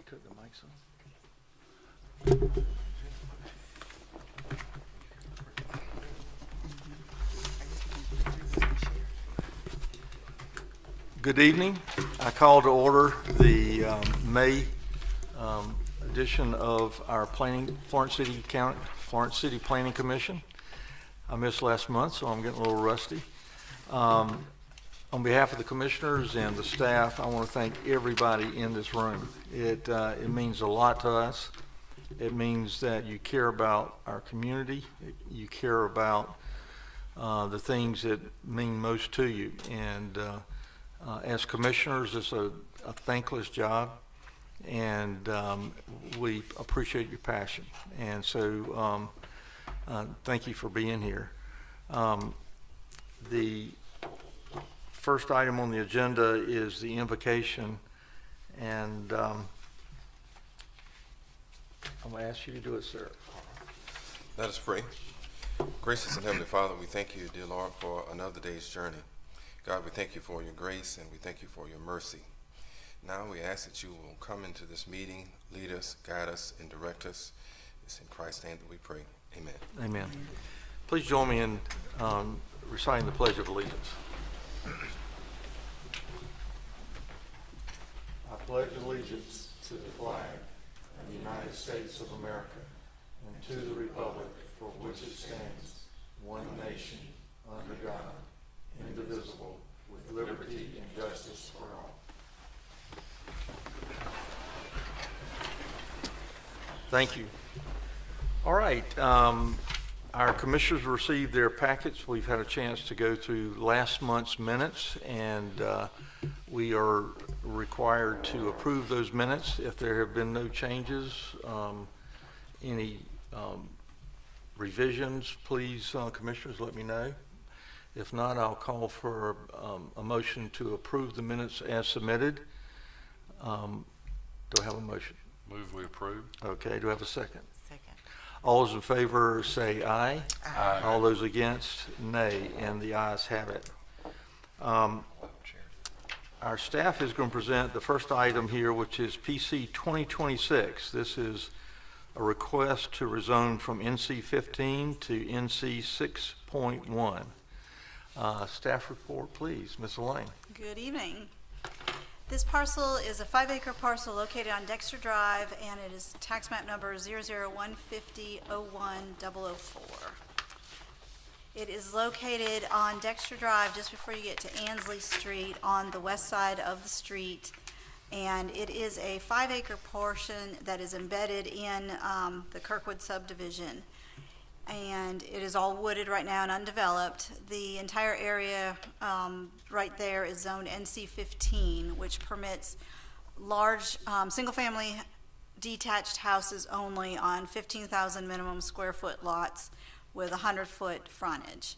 cut the mics on? Good evening. I call to order the May edition of our Florence City Planning Commission. I missed last month, so I'm getting a little rusty. On behalf of the commissioners and the staff, I want to thank everybody in this room. It means a lot to us. It means that you care about our community. You care about the things that mean most to you. And as commissioners, it's a thankless job, and we appreciate your passion. And so thank you for being here. The first item on the agenda is the invocation, and I'm going to ask you to do it, sir. Let us pray. Gracious and Heavenly Father, we thank you, dear Lord, for another day's journey. God, we thank you for your grace, and we thank you for your mercy. Now we ask that you will come into this meeting, lead us, guide us, and direct us. It's in Christ's name that we pray. Amen. Amen. Please join me in reciting the Pledge of Allegiance. I pledge allegiance to the flag of the United States of America and to the republic for which it stands, one nation, under God, indivisible, with liberty and justice for all. Thank you. All right. Our commissioners received their packets. We've had a chance to go through last month's minutes, and we are required to approve those minutes if there have been no changes. Any revisions, please, commissioners, let me know. If not, I'll call for a motion to approve the minutes as submitted. Do I have a motion? Move we approve. Okay, do I have a second? Second. All those in favor say aye. Aye. All those against, nay, and the ayes have it. Our staff is going to present the first item here, which is PC 2026. This is a request to rezone from NC 15 to NC 6.1. Staff report, please. Ms. Elaine. Good evening. This parcel is a 5-acre parcel located on Dexter Drive, and it is tax map number 001501004. It is located on Dexter Drive just before you get to Ansley Street on the west side of the street. And it is a 5-acre portion that is embedded in the Kirkwood subdivision. And it is all wooded right now and undeveloped. The entire area right there is zoned NC 15, which permits large single-family detached houses only on 15,000 minimum square foot lots with 100-foot frontage.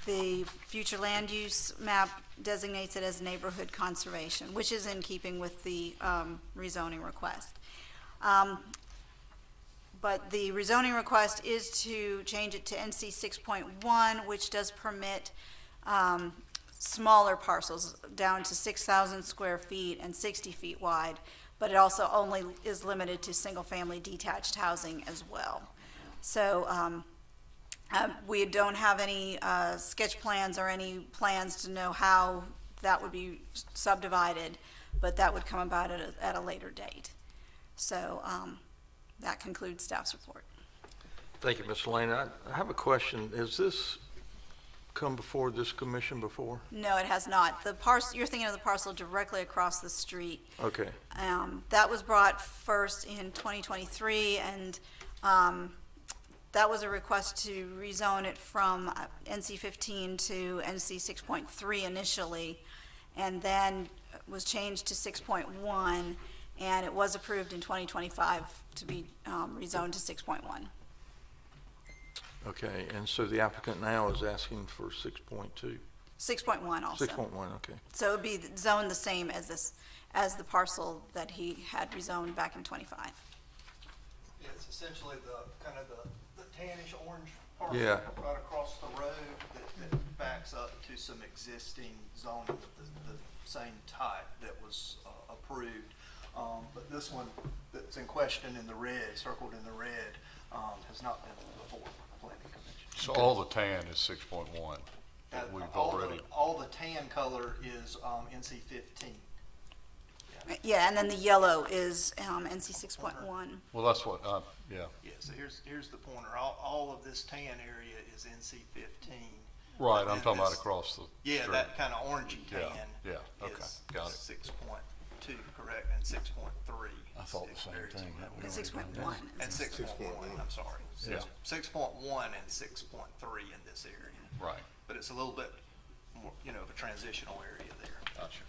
The future land use map designates it as neighborhood conservation, which is in keeping with the rezoning request. But the rezoning request is to change it to NC 6.1, which does permit smaller parcels down to 6,000 square feet and 60 feet wide, but it also only is limited to single-family detached housing as well. So we don't have any sketch plans or any plans to know how that would be subdivided, but that would come about at a later date. So that concludes staff's report. Thank you, Ms. Lane. I have a question. Has this come before this commission before? No, it has not. The parcel, you're thinking of the parcel directly across the street. Okay. That was brought first in 2023, and that was a request to rezone it from NC 15 to NC 6.3 initially, and then was changed to 6.1, and it was approved in 2025 to be rezoned to 6.1. Okay, and so the applicant now is asking for 6.2? 6.1 also. 6.1, okay. So it would be zoned the same as the parcel that he had rezoned back in 25. Yeah, it's essentially the kind of the tannish orange parcel Yeah. right across the road that backs up to some existing zoning of the same type that was approved. But this one that's in question in the red, circled in the red, has not been before planning commission. So all the tan is 6.1 that we've already, All the tan color is, NC 15. Yeah, and then the yellow is NC 6.1. well, that's what, yeah, Yeah, so here's the pointer. All of this tan area is NC 15. right, And I'm talking about this- across the Yeah, street. that kind of orangey Yeah, tan. yeah, okay, is got it. 6.2, correct, and 6.3. I thought the same Very thing. similar. That we And already 6.1. And 6.1, I'm sorry. Yeah. 6.1 and 6.3 in this area. Right, But it's a little bit more, of a transitional area there. gotcha.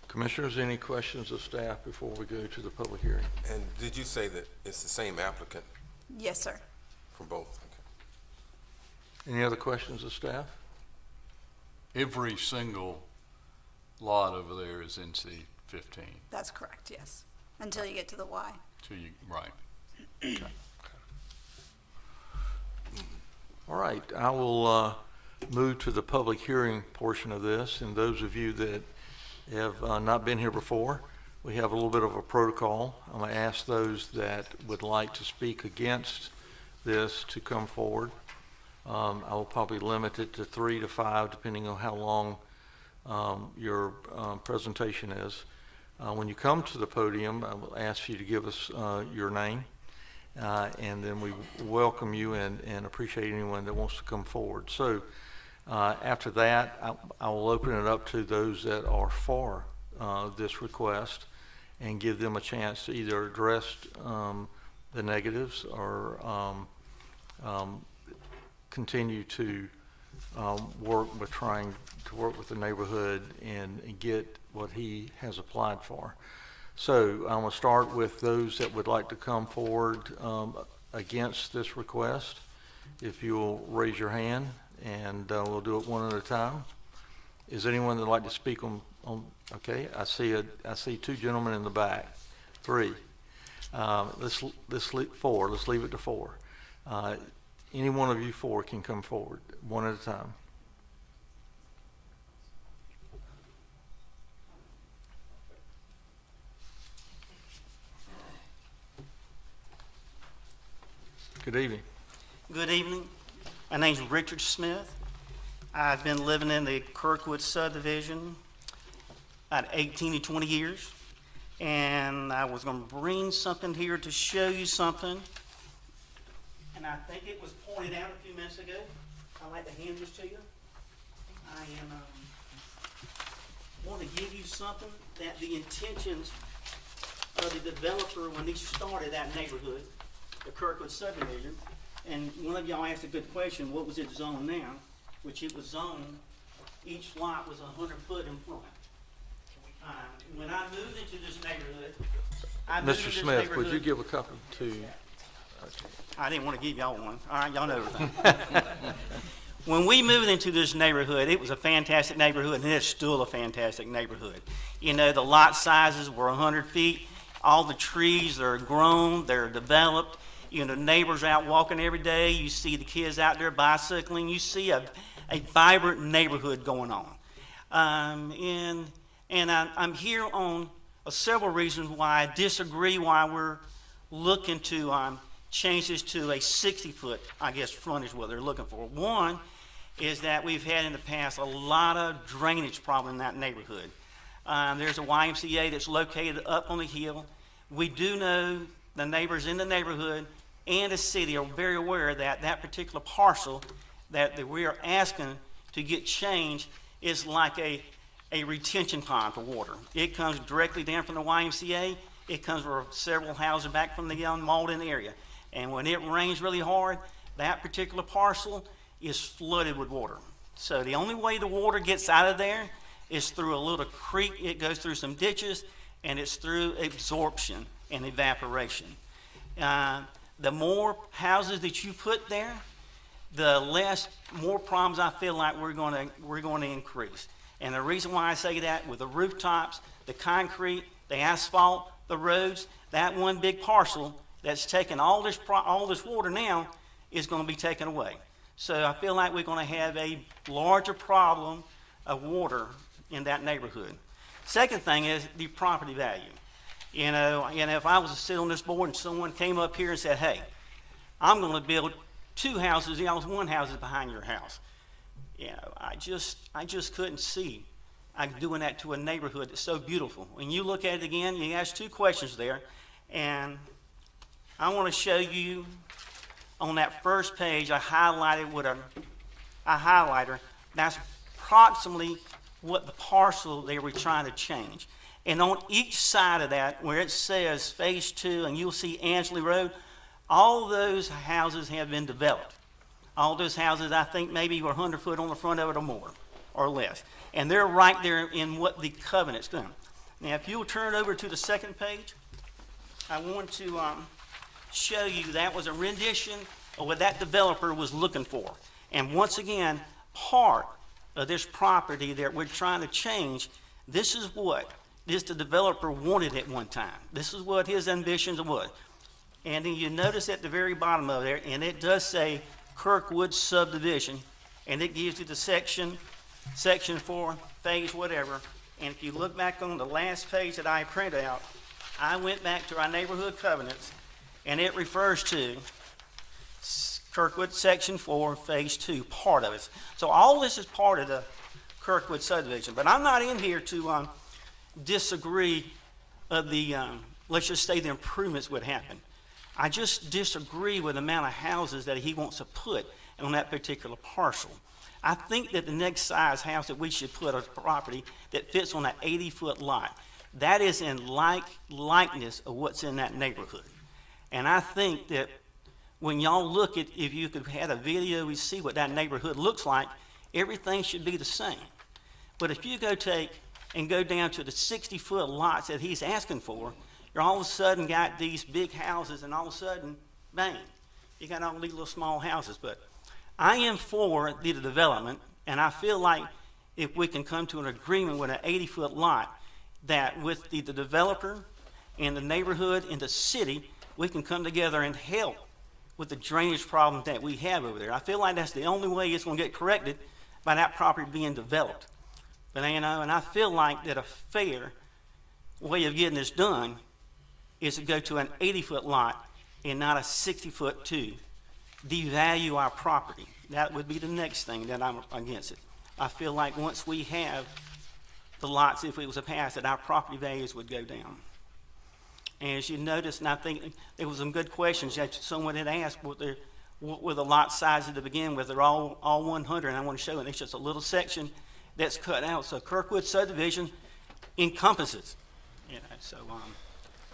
Commissioners, any questions of staff before we go to the public hearing? And did you say that it's the same applicant Yes, sir. for both? Okay. Any other questions of staff? Every single lot over there is NC 15, That's correct, yes. Until you get to the Y. till you, right. All right, I will move to the public hearing portion of this, and those of you that have not been here before, we have a little bit of a protocol. I'm going to ask those that would like to speak against this to come forward. I will probably limit it to 3 to 5, depending on how long your presentation is. When you come to the podium, I will ask you to give us your name. And then we welcome you and appreciate anyone that wants to come forward. So after that, I will open it up to those that are for this request and give them a chance to either address the negatives or continue to work with trying to work with the neighborhood and get what he has applied for. So I'm going to start with those that would like to come forward against this request. If you'll raise your hand, and we'll do it one at a time. Is there anyone that'd like to speak on, okay, I see 2 gentlemen in the back, 3. Let's leave 4, let's leave it to 4. Any one of you 4 can come forward, one at a time. Good evening. Good evening. My name's Richard Smith. I've been living in the Kirkwood subdivision about 18 to 20 years. And I was going to bring something here to show you something. And I think it was pointed out a few minutes ago. I'd like to hand this to you. I want to give you something that the intentions of the developer when he started that neighborhood, the Kirkwood subdivision, and one of y'all asked a good question, what was it zoned now? Which it was zoned, each lot was 100 foot in front. When I moved into this neighborhood, Mr. Smith, would you give a copy to, I didn't want to give y'all one. All right, y'all know everything. When we moved into this neighborhood, it was a fantastic neighborhood, and it's still a fantastic neighborhood. You know, the lot sizes were 100 feet. All the trees, they're grown, they're developed. You know, neighbors are out walking every day. You see the kids out there bicycling. You see a vibrant neighborhood going on. And I'm here on several reasons why I disagree why we're looking to change this to a 60-foot, I guess, frontage, what they're looking for. One is that we've had in the past a lot of drainage problem in that neighborhood. There's a YMCA that's located up on the hill. We do know the neighbors in the neighborhood and the city are very aware that that particular parcel that we are asking to get changed is like a retention pond for water. It comes directly down from the YMCA. It comes from several houses back from the Malden area. And when it rains really hard, that particular parcel is flooded with water. So the only way the water gets out of there is through a little creek. It goes through some ditches, and it's through absorption and evaporation. The more houses that you put there, the more problems I feel like we're going to increase. And the reason why I say that, with the rooftops, the concrete, the asphalt, the roads, that one big parcel that's taking all this water now is going to be taken away. So I feel like we're going to have a larger problem of water in that neighborhood. Second thing is the property value. If I was to sit on this board and someone came up here and said, hey, I'm gonna build 2 houses, y'all's 1 house is behind your house. I just couldn't see doing that to a neighborhood that's so beautiful. When you look at it again, you ask 2 questions there, and I want to show you on that first page, I highlighted with a highlighter. That's approximately what the parcel they were trying to change. And on each side of that, where it says Phase 2, and you'll see Ansley Road, all those houses have been developed. All those houses, I think, maybe were 100 foot on the front of it or more, or less. And they're right there in what the covenant's done. Now, if you'll turn over to the second page, I want to show you that was a rendition of what that developer was looking for. And once again, part of this property that we're trying to change, this is what the developer wanted at one time. This is what his ambitions was. And then you notice at the very bottom of there, and it does say Kirkwood subdivision, and it gives you the section 4, phase whatever. And if you look back on the last page that I printed out, I went back to our neighborhood covenants, and it refers to Kirkwood section 4, phase 2, part of it. So all this is part of the Kirkwood subdivision. But I'm not in here to disagree of the, let's just say the improvements would happen. I just disagree with the amount of houses that he wants to put on that particular parcel. I think that the next size house that we should put on a property that fits on that 80-foot lot, that is in likeness of what's in that neighborhood. And I think that when y'all look at, if you could have a video, we see what that neighborhood looks like, everything should be the same. But if you go down to the 60-foot lots that he's asking for, you're all of a sudden got these big houses, and all of a sudden, bang, you got all these little small houses. But I am for the development, and I feel like if we can come to an agreement with an 80-foot lot, that with the developer and the neighborhood and the city, we can come together and help with the drainage problem that we have over there. I feel like that's the only way it's going to get corrected, by that property being developed. But and I feel like that a fair way of getting this done is to go to an 80-foot lot and not a 60-foot to devalue our property. That would be the next thing that I'm against it. I feel like once we have the lots, if it was a pass, that our property values would go down. And as you notice, and I think there was some good questions that someone had asked, what were the lot sizes to begin with? They're all 100, and I want to show it. It's just a little section that's cut out. So Kirkwood subdivision encompasses, so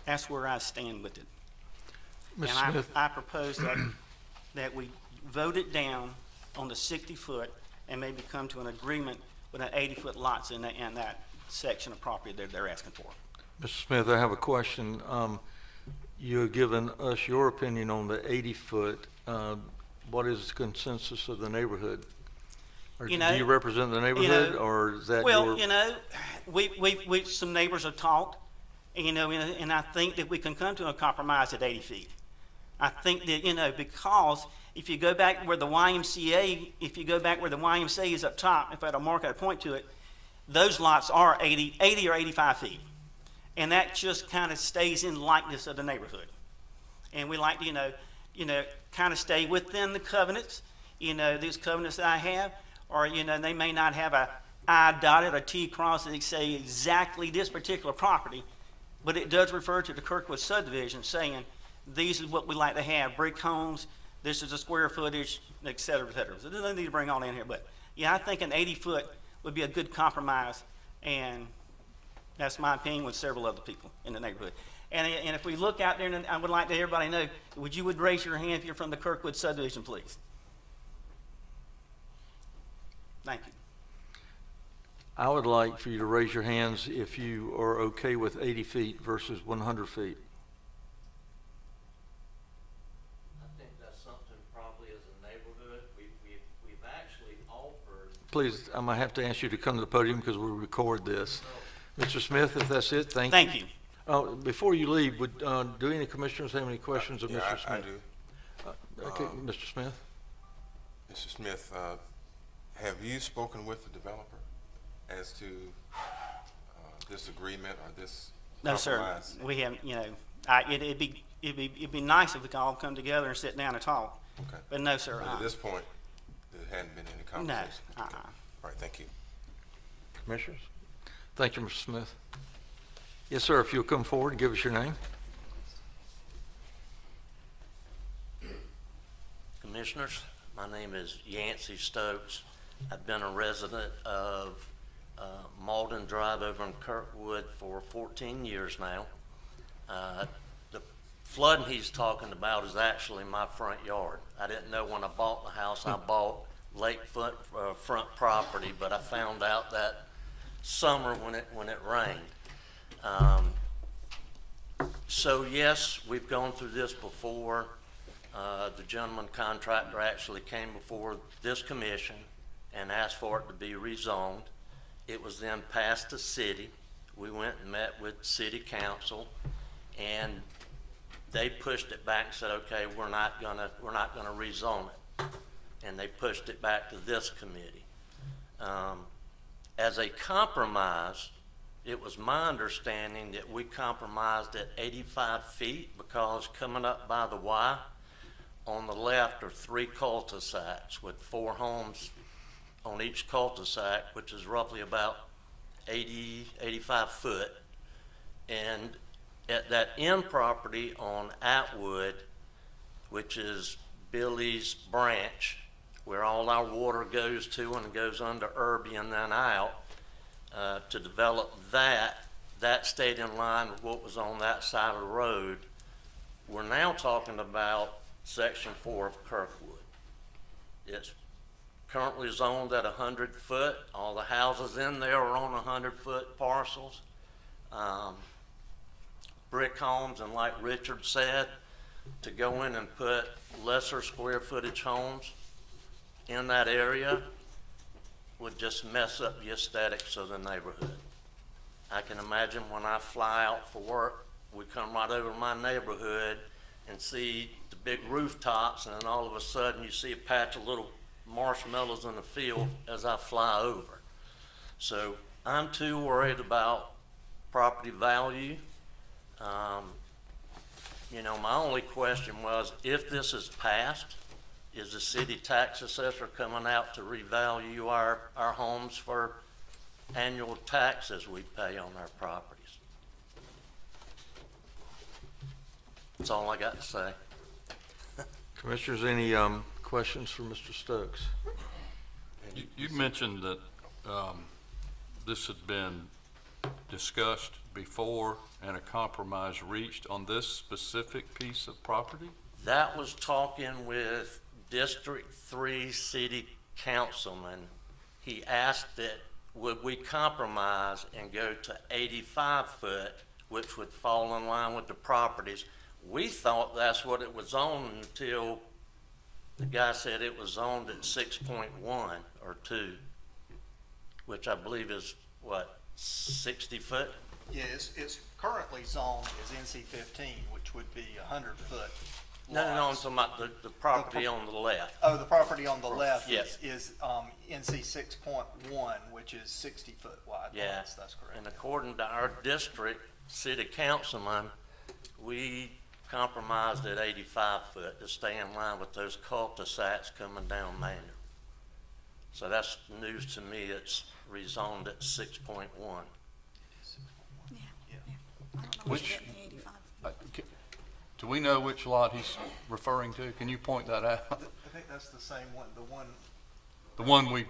that's where I stand with it. Ms. And Smith, I propose that we vote it down on the 60-foot and maybe come to an agreement with an 80-foot lots in that section of property that they're asking for. Mr. Smith, I have a question. You have given us your opinion on the 80-foot. What is the consensus of the neighborhood? Or do you represent the neighborhood, or is that well, your? we some neighbors have talked, and I think that we can come to a compromise at 80 feet. I think that, because if you go back where the YMCA is up top, if I had a mark, I'd point to it, those lots are 80 or 85 feet. And that just kind of stays in likeness of the neighborhood. And we like to, kind of stay within the covenants, these covenants that I have, or, they may not have a I dotted or T crossed that say exactly this particular property, but it does refer to the Kirkwood subdivision saying, these is what we like to have, brick homes, this is the square footage, et cetera, et cetera. So there's no need to bring all in here, but yeah, I think an 80-foot would be a good compromise, and that's my opinion with several other people in the neighborhood. And if we look out there, and I would like to everybody know, would you raise your hand if you're from the Kirkwood subdivision, please? Thank you. I would like for you to raise your hands if you are okay with 80 feet versus 100 feet. I think that's something probably as a neighborhood, we've actually offered. Please, I'm going to have to ask you to come to the podium because we record this. Mr. Smith, if that's it, thank you. Thank you. Before you leave, do any commissioners have any questions of Yeah, Mr. Smith? I do. Okay, Mr. Smith? Mr. Smith, have you spoken with the developer as to this agreement or this No, sir. compromise? We haven't, it'd be nice if we could all come together and sit down and talk. Okay. But no, sir. But at this point, there hadn't been any No, conversation? uh-uh. Okay. All right, thank you. Commissioners? Thank you, Mr. Smith. Yes, sir, if you'll come forward and give us your name. Commissioners, my name is Yancey Stokes. I've been a resident of Malden Drive over in Kirkwood for 14 years now. The flooding he's talking about is actually my front yard. I didn't know when I bought the house, I bought lakefront front property, but I found out that summer when it rained. So yes, we've gone through this before. The gentleman contractor actually came before this commission and asked for it to be rezoned. It was then passed to city. We went and met with city council, and they pushed it back and said, okay, we're not gonna rezone it. And they pushed it back to this committee. As a compromise, it was my understanding that we compromised at 85 feet because coming up by the Y, on the left are 3 cul-de-sacs with 4 homes on each cul-de-sac, which is roughly about 85 foot. And at that end property on Atwood, which is Billy's branch, where all our water goes to and goes under Irby and then out, to develop that stayed in line with what was on that side of the road. We're now talking about Section 4 of Kirkwood. It's currently zoned at 100 foot. All the houses in there are on 100-foot parcels. Brick homes, and like Richard said, to go in and put lesser square footage homes in that area would just mess up the aesthetics of the neighborhood. I can imagine when I fly out for work, we come right over my neighborhood and see the big rooftops, and then all of a sudden you see a patch of little marshmallows in the field as I fly over. So I'm too worried about property value. My only question was, if this is passed, is the city tax assessor coming out to revalue our homes for annual taxes we pay on our properties? That's all I got to say. Commissioners, any questions for Mr. Stokes? You mentioned that this had been discussed before and a compromise reached on this specific piece of property? That was talking with District 3 City Councilman. He asked that would we compromise and go to 85 foot, which would fall in line with the properties. We thought that's what it was on until the guy said it was zoned at 6.1 or 2, which I believe is, what, 60 foot? Yeah, it's currently zoned as NC 15, which would be 100-foot. No, I'm talking about the property on the left. Oh, the property on the left Yes. is NC 6.1, which is 60-foot wide Yeah, lots. That's correct. and according to our district city councilman, we compromised at 85 foot to stay in line with those cul-de-sacs coming down Manual. So that's news to me. It's rezoned at 6.1. I don't know Which- what the 85. Do we know which lot he's referring to? Can you point that out? I think that's the same one, The one we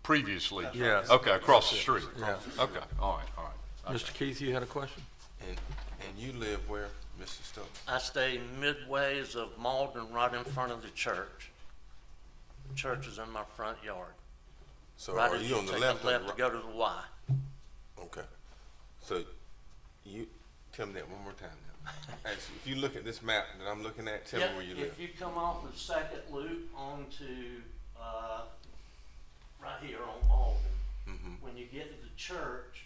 previously? Yes. Okay, across the street. Yeah. Okay, all right. Mr. Keith, you had a question? And you live where, Mr. Stokes? I stay midways of Malden, right in front of the church. The church is in my front yard. So Right are as you on the take left or the left to right? go to the Y. Okay. So you, tell me that one more time now. Actually, if you look at this map that I'm looking at, tell me where you live. If you come off the second loop onto, right here on Malden, when you get to the church,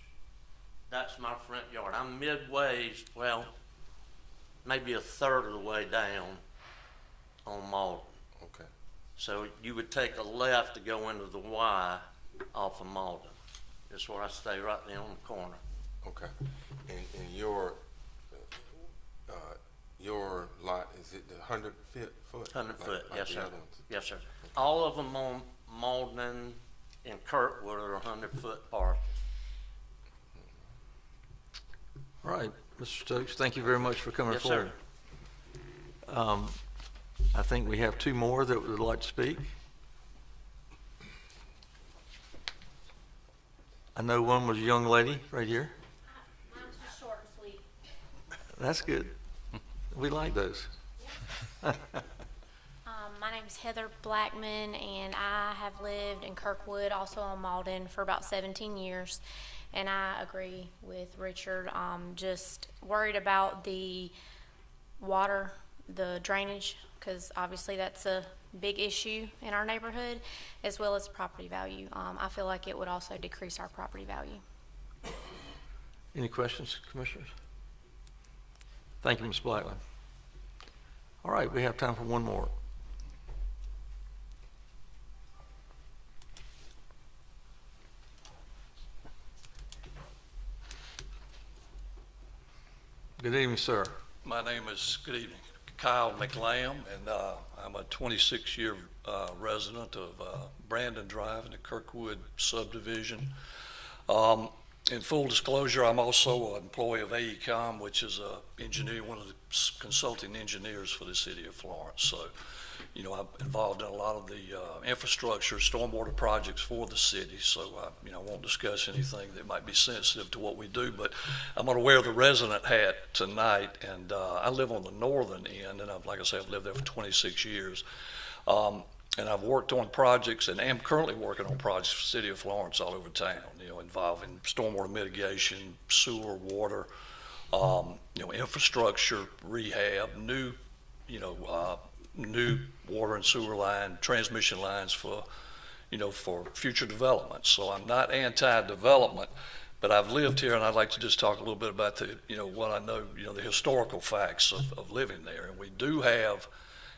that's my front yard. I'm midways, well, maybe a third of the way down on Malden. Okay. So you would take a left to go into the Y off of Malden. That's where I stay, right there on the corner. Okay. And your lot, is it the 100 foot? 100 foot, like yes, the sir. other ones? Yes, sir. All of them on Malden and Kirkwood are 100-foot parcels. All right, Mr. Stokes, thank you very much for coming Yes, forward. sir. I think we have two more that would like to speak. I know one was a young lady right here. Mine's just short and sweet. That's good. We like those. My name's Heather Blackman, and I have lived in Kirkwood, also on Malden, for about 17 years. And I agree with Richard, just worried about the water, the drainage, because obviously that's a big issue in our neighborhood, as well as property value. I feel like it would also decrease our property value. Any questions, commissioners? Thank you, Ms. Blackland. All right, we have time for one more. Good evening, sir. My name is, good evening, Kyle McLam, and I'm a 26-year resident of Brandon Drive in the Kirkwood subdivision. In full disclosure, I'm also an employee of AECom, which is a engineer, one of the consulting engineers for the city of Florence. So, you know, I'm involved in a lot of the infrastructure, stormwater projects for the city. So, you know, I won't discuss anything that might be sensitive to what we do, but I'm going to wear the resident hat tonight. And I live on the northern end, and like I say, I've lived there for 26 years. And I've worked on projects and am currently working on projects for the city of Florence all over town, you know, involving stormwater mitigation, sewer, water, you know, infrastructure, rehab, new water and sewer line, transmission lines for, you know, for future development. So I'm not anti-development, but I've lived here, and I'd like to just talk a little bit about the, you know, what I know, you know, the historical facts of living there. And we do have,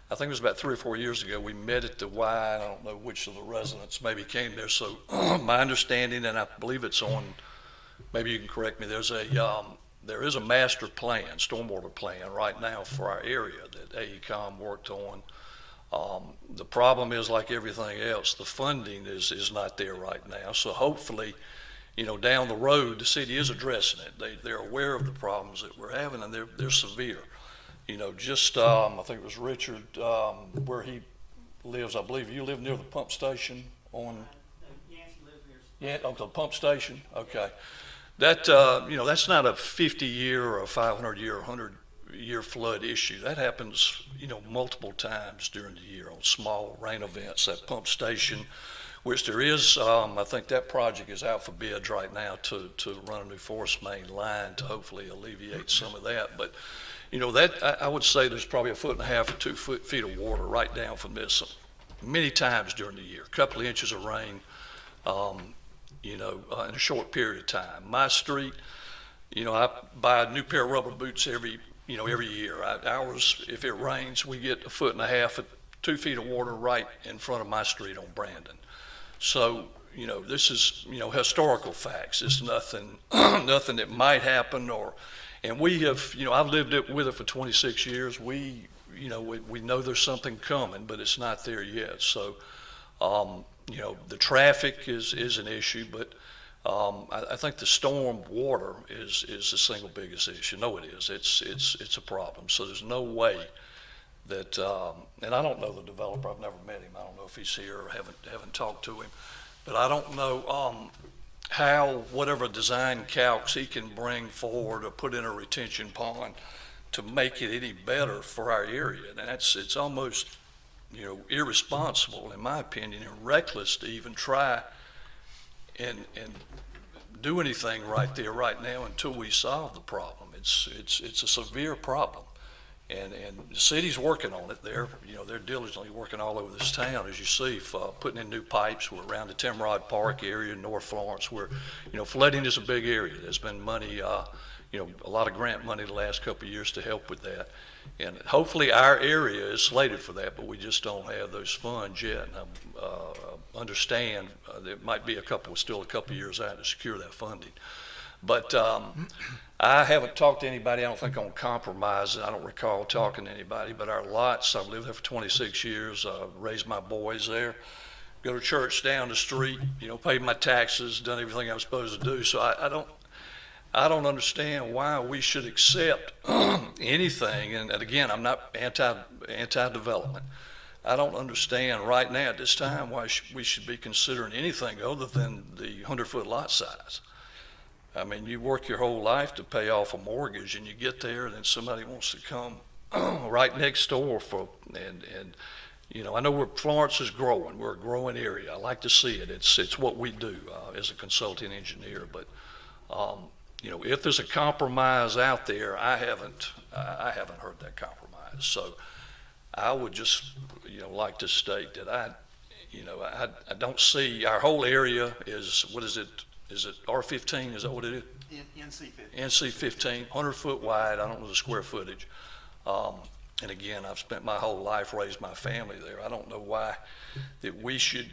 I think it was about 3 or 4 years ago, we met at the Y. I don't know which of the residents maybe came there. So my understanding, and I believe it's on, maybe you can correct me, there is a master plan, stormwater plan right now for our area that AECom worked on. The problem is, like everything else, the funding is not there right now. So hopefully, you know, down the road, the city is addressing it. They're aware of the problems that we're having, and they're severe. You know, just, I think it was Richard, where he lives, I believe you live near the pump station on, yeah, oh, the pump station, okay. That, you know, that's not a 50-year or a 500-year or 100-year flood issue. That happens, you know, multiple times during the year on small rain events. That pump station, which there is, I think that project is out for bids right now to run a new force main line to hopefully alleviate some of that. But, you know, that, I would say there's probably 1.5 or 2 feet of water right down from this many times during the year, a couple of inches of rain, you know, in a short period of time. My street, you know, I buy a new pair of rubber boots every year. Ours, if it rains, we get 1.5 or 2 feet of water right in front of my street on Brandon. So, you know, this is, you know, historical facts. It's nothing, nothing that might happen and we have, you know, I've lived with it for 26 years. We, you know, we know there's something coming, but it's not there yet. So, you know, the traffic is an issue, but I think the storm water is the single biggest issue. No, it is. It's a problem. So there's no way that, and I don't know the developer. I've never met him. I don't know if he's here or haven't talked to him, but I don't know how whatever design calcs he can bring forward or put in a retention pond to make it any better for our area. And it's almost, you know, irresponsible, in my opinion, and reckless to even try and do anything right there right now until we solve the problem. It's a severe problem, and the city's working on it. They're diligently working all over this town, as you see, for putting in new pipes. We're around the Timrod Park area in North Florence, where, you know, flooding is a big area. There's been money, you know, a lot of grant money the last couple of years to help with that. And hopefully our area is slated for that, but we just don't have those funds yet. And I understand there might be still a couple of years out to secure that funding. But I haven't talked to anybody, I don't think, on compromise. I don't recall talking to anybody, but our lots, I've lived there for 26 years, raised my boys there, go to church down the street, paid my taxes, done everything I was supposed to do. So I don't understand why we should accept anything. And again, I'm not anti-development. I don't understand right now at this time why we should be considering anything other than the 100-foot lot size. I mean, you work your whole life to pay off a mortgage, and you get there, and then somebody wants to come right next door and I know Florence is growing. We're a growing area. I like to see it. It's what we do as a consulting engineer. But if there's a compromise out there, I haven't heard that compromise. So I would just like to state that I don't see, our whole area is, what is it? Is it R15? Is that what it is? NC-15. NC-15, 100-foot wide. I don't know the square footage. And again, I've spent my whole life, raised my family there. I don't know why that we should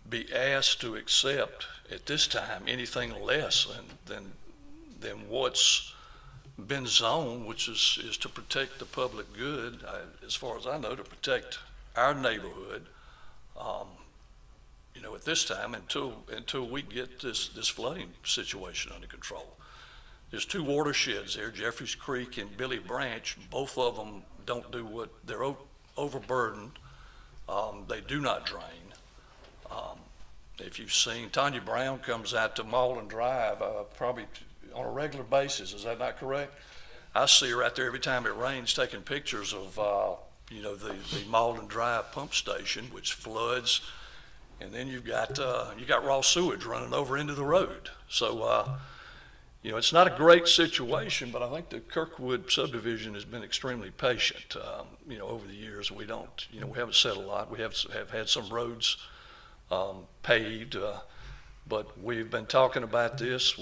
be asked to accept at this time anything less than what's been zoned, which is to protect the public good, as far as I know, to protect our neighborhood. At this time, until we get this flooding situation under control. There's two watersheds there, Jeffries Creek and Billy Branch. Both of them don't do what, they're overburdened. They do not drain. If you've seen, Tanya Brown comes out to Malden Drive probably on a regular basis. Is that not correct? I see her out there every time it rains taking pictures of, the Malden Drive pump station, which floods. And then you got raw sewage running over into the road. So, it's not a great situation, but I think the Kirkwood subdivision has been extremely patient. Over the years, we haven't said a lot. We have had some roads paved, but we've been talking about this.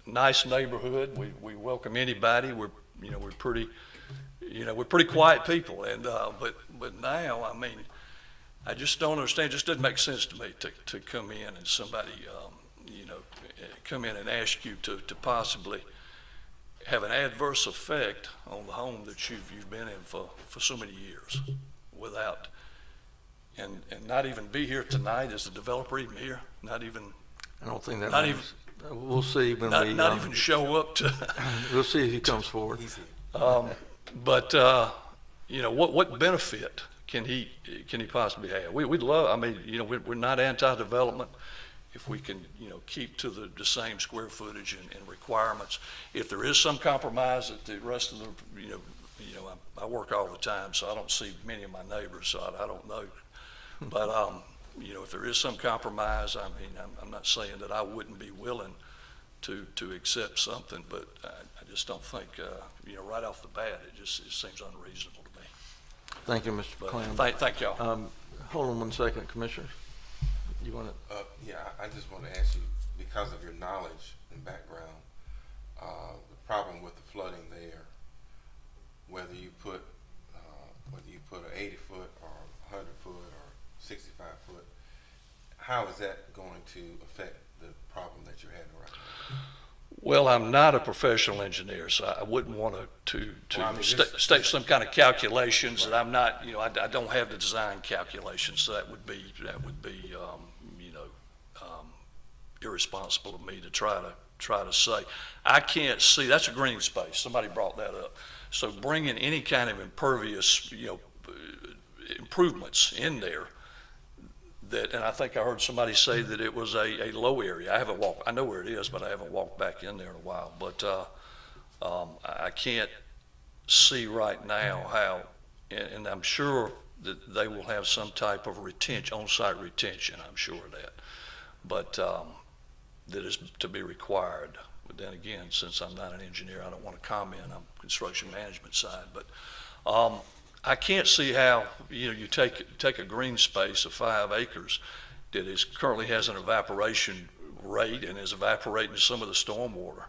Nice neighborhood. We welcome anybody. We're pretty quiet people. And but now, I mean, I just don't understand. It just doesn't make sense to me to come in and somebody, come in and ask you to possibly have an adverse effect on the home that you've been in for so many years without, and not even be here tonight. Is the developer even here? Not even. I don't think that. Not even. We'll see when we. Not even show up to. We'll see if he comes forward. But what benefit can he possibly have? We'd love. I mean, we're not anti-development if we can keep to the same square footage and requirements. If there is some compromise that the rest of the I work all the time, so I don't see many of my neighbors, so I don't know. But if there is some compromise, I mean, I'm not saying that I wouldn't be willing to accept something, but I just don't think right off the bat it seems unreasonable to me. Thank you, Mr. But Clam. thank y'all. Hold on one second, Commissioner. You want to? Yeah, I just want to ask you, because of your knowledge and background, the problem with the flooding there, whether you put an 80-foot or 100-foot or 65-foot, how is that going to affect the problem that you're having right now? Well, I'm not a professional engineer, so I wouldn't want to Well, I mean, state some kind of calculations that I'm not. I don't have the design calculations, so that would be irresponsible of me to try to say. I can't see. That's a green space. Somebody brought that up. So bringing any kind of impervious, improvements in there. And I think I heard somebody say that it was a low area. I haven't walked. I know where it is, but I haven't walked back in there in a while. But I can't see right now how, and I'm sure that they will have some type of on-site retention. I'm sure of that. But that is to be required. But then again, since I'm not an engineer, I don't want to comment. I'm construction management side. But I can't see how you take a green space of 5 acres that currently has an evaporation rate and is evaporating some of the stormwater.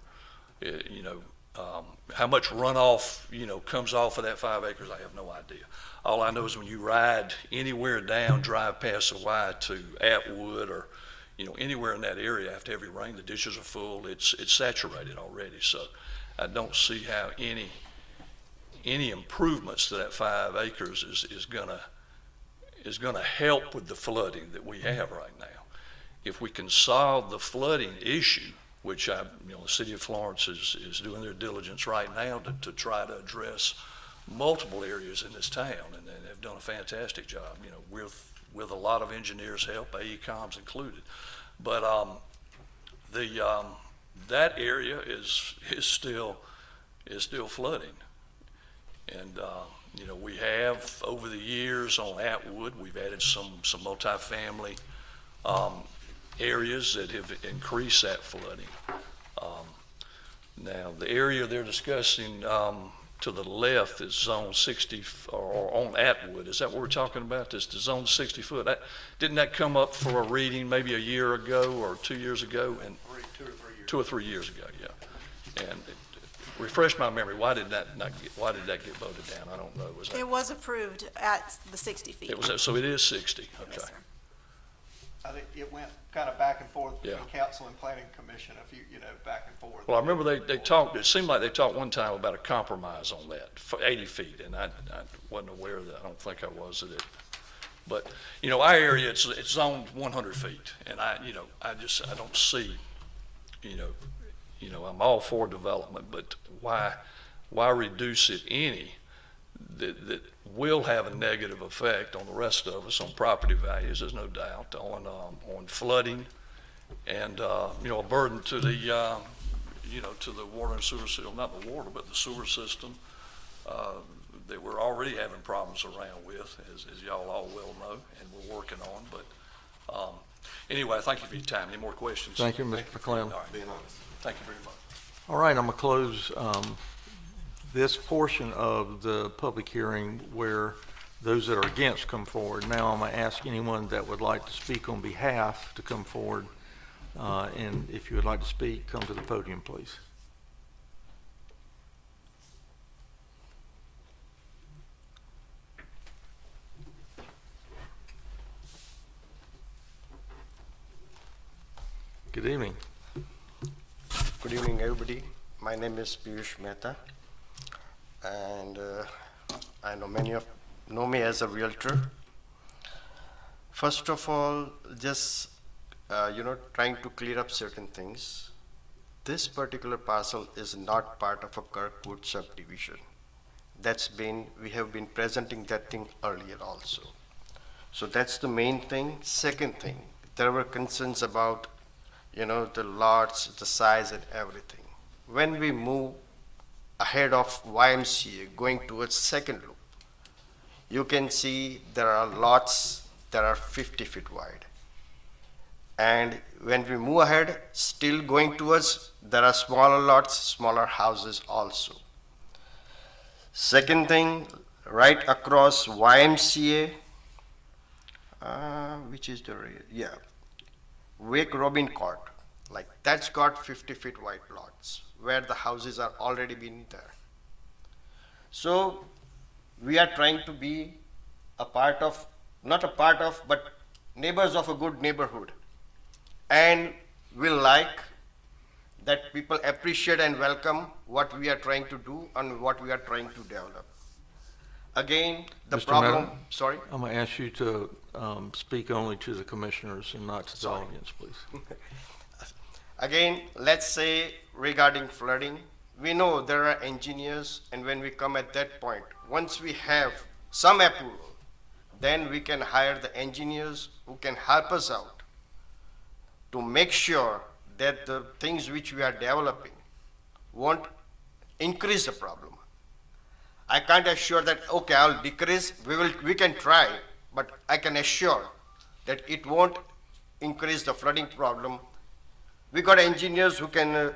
How much runoff comes off of that 5 acres, I have no idea. All I know is when you ride anywhere down, drive past the Y to Atwood or anywhere in that area after every rain, the ditches are full, it's saturated already. So I don't see how any improvements to that 5 acres is gonna help with the flooding that we have right now. If we can solve the flooding issue, which the city of Florence is doing their diligence right now to try to address multiple areas in this town, and they've done a fantastic job, with a lot of engineers' help, AECOM's included. But that area is still flooding, and we have over the years on Atwood, we've added some multifamily areas that have increased that flooding. Now, the area they're discussing to the left is zone 60, or on Atwood. Is that what we're talking about? This the zone 60 foot? Didn't that come up for a reading maybe a year ago or 2 years ago? And 2 or 3 years ago, yeah. And refresh my memory. Why did that get voted down? I don't know. It was approved at the 60 feet. So it is 60. Okay. Yes, sir. I think it went kind of back and forth between Yeah. council and planning commission, a few, back and forth. Well, I remember they talked, it seemed like they talked one time about a compromise on that, for 80 feet, and I wasn't aware of that. I don't think I was at it. But, our area, it's zoned 100 feet, and I don't see, I'm all for development, but why reduce it any that will have a negative effect on the rest of us, on property values, there's no doubt, on flooding, and, a burden to the, to the water and sewer system, not the water, but the sewer system, that we're already having problems around with, as y'all all well know, and we're working on. But anyway, thank you for your time. Any more questions? Thank you, Mr. McClellan. All right. Being honest. Thank you very much. All right, I'm going to close this portion of the public hearing where those that are against come forward. Now I'm going to ask anyone that would like to speak on behalf to come forward. And if you would like to speak, come to the podium, please. Good evening. Good evening, everybody. My name is Piyush Mehta, and I know many of know me as a realtor. First of all, just trying to clear up certain things. This particular parcel is not part of a Kirkwood subdivision. We have been presenting that thing earlier also. So that's the main thing. Second thing, there were concerns about the lots, the size and everything. When we move ahead of YMCA going towards second loop, you can see there are lots that are 50 feet wide. And when we move ahead, still going towards, there are smaller lots, smaller houses also. Second thing, right across YMCA, which is the, Wake Robin Court, like that's got 50 feet wide lots where the houses are already been there. So we are trying to be but neighbors of a good neighborhood. And we like that people appreciate and welcome what we are trying to do and what we are trying to develop. Again, the Mr. problem, Mehta? sorry? I'm going to ask you to speak only to the commissioners and not to the Sorry. audience, please. Again, let's say regarding flooding, we know there are engineers, and when we come at that point, once we have some approval, then we can hire the engineers who can help us out to make sure that the things which we are developing won't increase the problem. I can't assure that, okay, I'll decrease, we can try, but I can assure that it won't increase the flooding problem. We got engineers who can,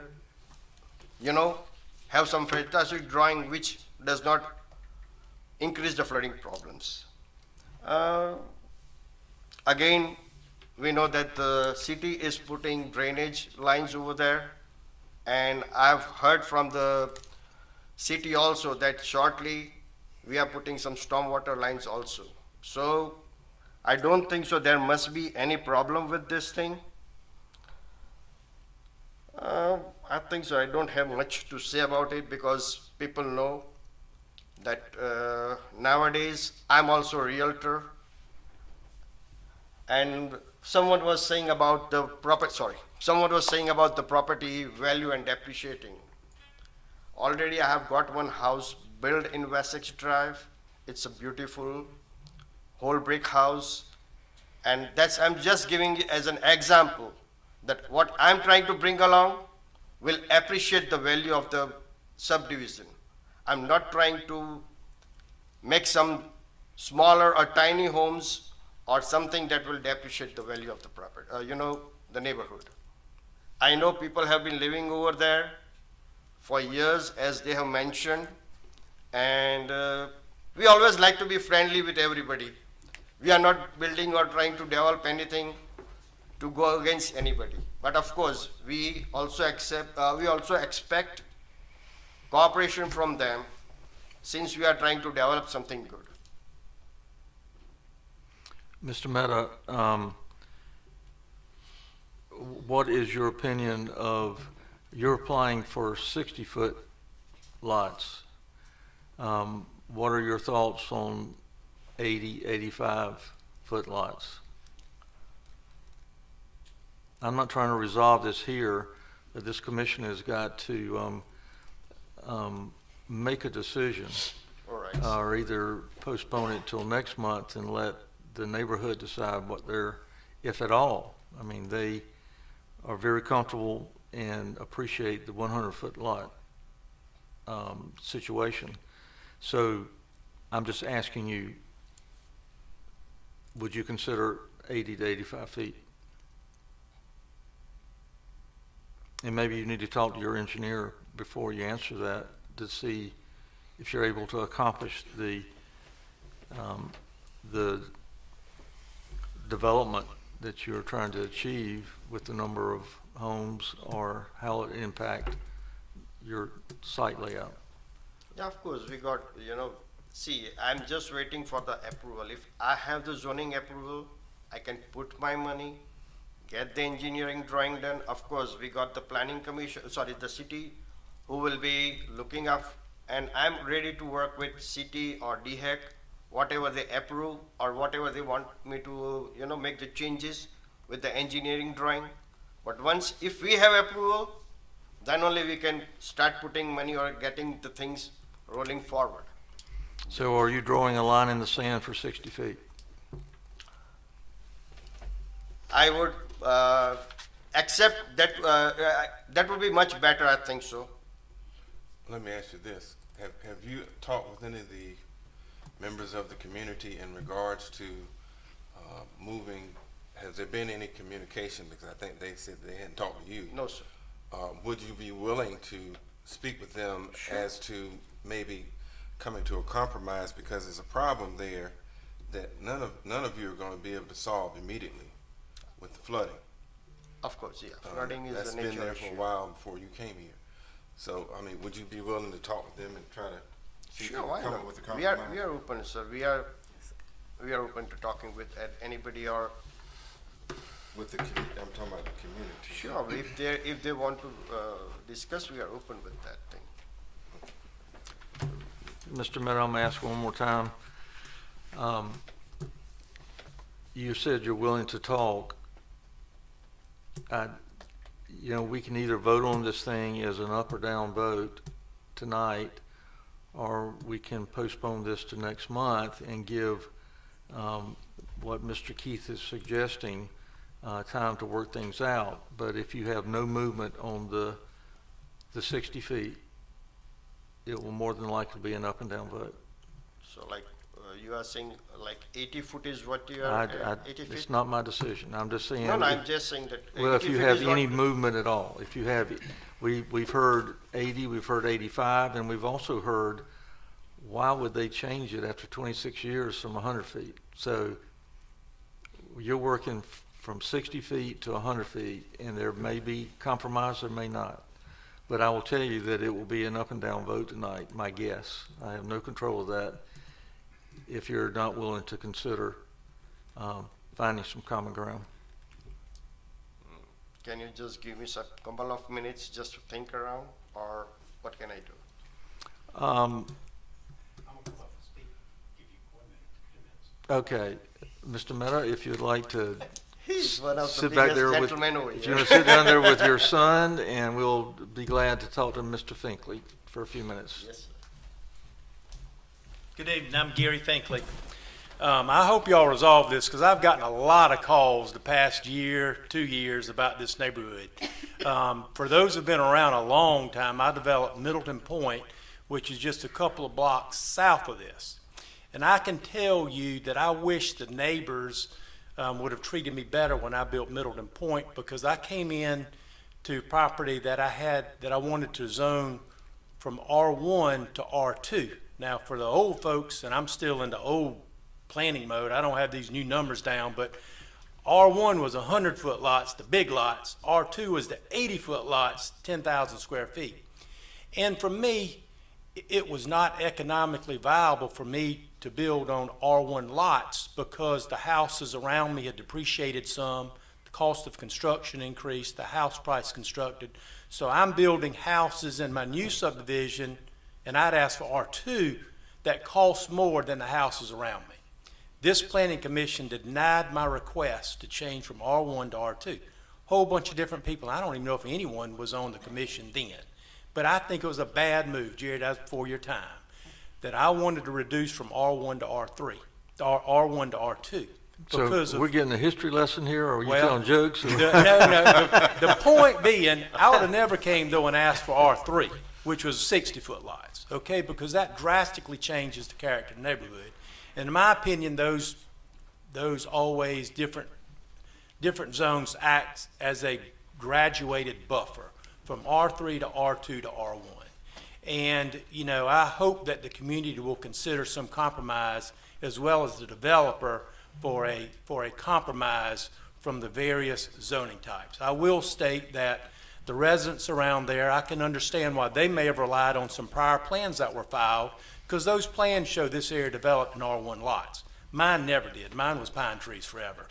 have some fantastic drawing which does not increase the flooding problems. Again, we know that the city is putting drainage lines over there, and I've heard from the city also that shortly we are putting some stormwater lines also. So I don't think so there must be any problem with this thing. I think so. I don't have much to say about it because people know that nowadays I'm also a realtor. And someone was saying about the property value and depreciating. Already I have got one house built in Wessex Drive. It's a beautiful whole brick house. And I'm just giving it as an example that what I'm trying to bring along will appreciate the value of the subdivision. I'm not trying to make some smaller or tiny homes or something that will depreciate the value of the property, the neighborhood. I know people have been living over there for years, as they have mentioned, and we always like to be friendly with everybody. We are not building or trying to develop anything to go against anybody. But of course, we also expect cooperation from them, since we are trying to develop something good. Mr. Mehta, what is your opinion of, you're applying for 60-foot lots. What are your thoughts on 80, 85-foot lots? I'm not trying to resolve this here, but this commission has got to make a decision. All right. Or either postpone it till next month and let the neighborhood decide what they're, if at all. I mean, they are very comfortable and appreciate the 100-foot lot situation. So I'm just asking you, would you consider 80 to 85 feet? And maybe you need to talk to your engineer before you answer that to see if you're able to accomplish the development that you're trying to achieve with the number of homes, or how it impact your site layout. Yeah, of course, we got, see, I'm just waiting for the approval. If I have the zoning approval, I can put my money, get the engineering drawing done. Of course, we got the planning commission, the city, who will be looking up, and I'm ready to work with city or DHEC, whatever they approve or whatever they want me to, make the changes with the engineering drawing. But once, if we have approval, then only we can start putting money or getting the things rolling forward. So are you drawing a line in the sand for 60 feet? I would accept that, that would be much better, I think so. Let me ask you this. Have you talked with any of the members of the community in regards to moving? Has there been any communication? Because I think they said they hadn't talked to you. No, sir. Would you be willing to speak with them as to maybe coming to a compromise? Because there's a problem there that none of you are going to be able to solve immediately with the flooding. Of course, yeah. Flooding is That's the nature been there issue. for a while before you came here. So, I mean, would you be willing to talk with them and try to see if you Sure, can why come not? up with a We compromise? are open, sir. We are open to talking with anybody or. With the I'm talking about the community. Sure, if they want to discuss, we are open with that thing. Mr. Mehta, I'm gonna ask one more time. You said you're willing to talk. We can either vote on this thing as an up or down vote tonight, or we can postpone this to next month and give what Mr. Keith is suggesting time to work things out. But if you have no movement on the 60 feet, it will more than likely be an up and down vote. So you are saying 80 foot is what you are, 80 feet? It's not my decision. I'm just saying. No, I'm just saying that. Well, if 80 you feet have is what- any movement at all, if you have, we've heard 80, we've heard 85, and we've also heard, why would they change it after 26 years from 100 feet? So you're working from 60 feet to 100 feet, and there may be compromise, there may not. But I will tell you that it will be an up and down vote tonight, my guess. I have no control of that. If you're not willing to consider finding some common ground. can you just give me a couple of minutes just to think around, or what can I do? Okay, Mr. Mehta, if you'd like to He's one of the sit back biggest there with, gentlemen over if here. you want to sit down there with your son, and we'll be glad to talk to Mr. Finkley for a few minutes. Yes, sir. Good evening, I'm Gary Finkley. I hope y'all resolve this, because I've gotten a lot of calls the past year, 2 years about this neighborhood. For those who've been around a long time, I developed Middleton Point, which is just a couple of blocks south of this. And I can tell you that I wish the neighbors would have treated me better when I built Middleton Point, because I came in to property that I wanted to zone from R1 to R2. Now, for the old folks, and I'm still in the old planning mode, I don't have these new numbers down, but R1 was 100-foot lots, the big lots. R2 was the 80-foot lots, 10,000 square feet. And for me, it was not economically viable for me to build on R1 lots, because the houses around me had depreciated some, the cost of construction increased, the house price constructed. So I'm building houses in my new subdivision, and I'd ask for R2 that costs more than the houses around me. This planning commission denied my request to change from R1 to R2. Whole bunch of different people, I don't even know if anyone was on the commission then, but I think it was a bad move, Jerry, that's before your time, that I wanted to reduce from R1 to R3, R1 to R2. So we're getting a history lesson here, or are you Well, telling jokes? or- The point being, I would have never came though and asked for R3, which was 60-foot lots, okay? Because that drastically changes the character of the neighborhood. And in my opinion, those always different zones act as a graduated buffer from R3 to R2 to R1. And, you know, I hope that the community will consider some compromise, as well as the developer, for a compromise from the various zoning types. I will state that the residents around there, I can understand why they may have relied on some prior plans that were filed, because those plans show this area developed in R1 lots. Mine never did. Mine was pine trees forever.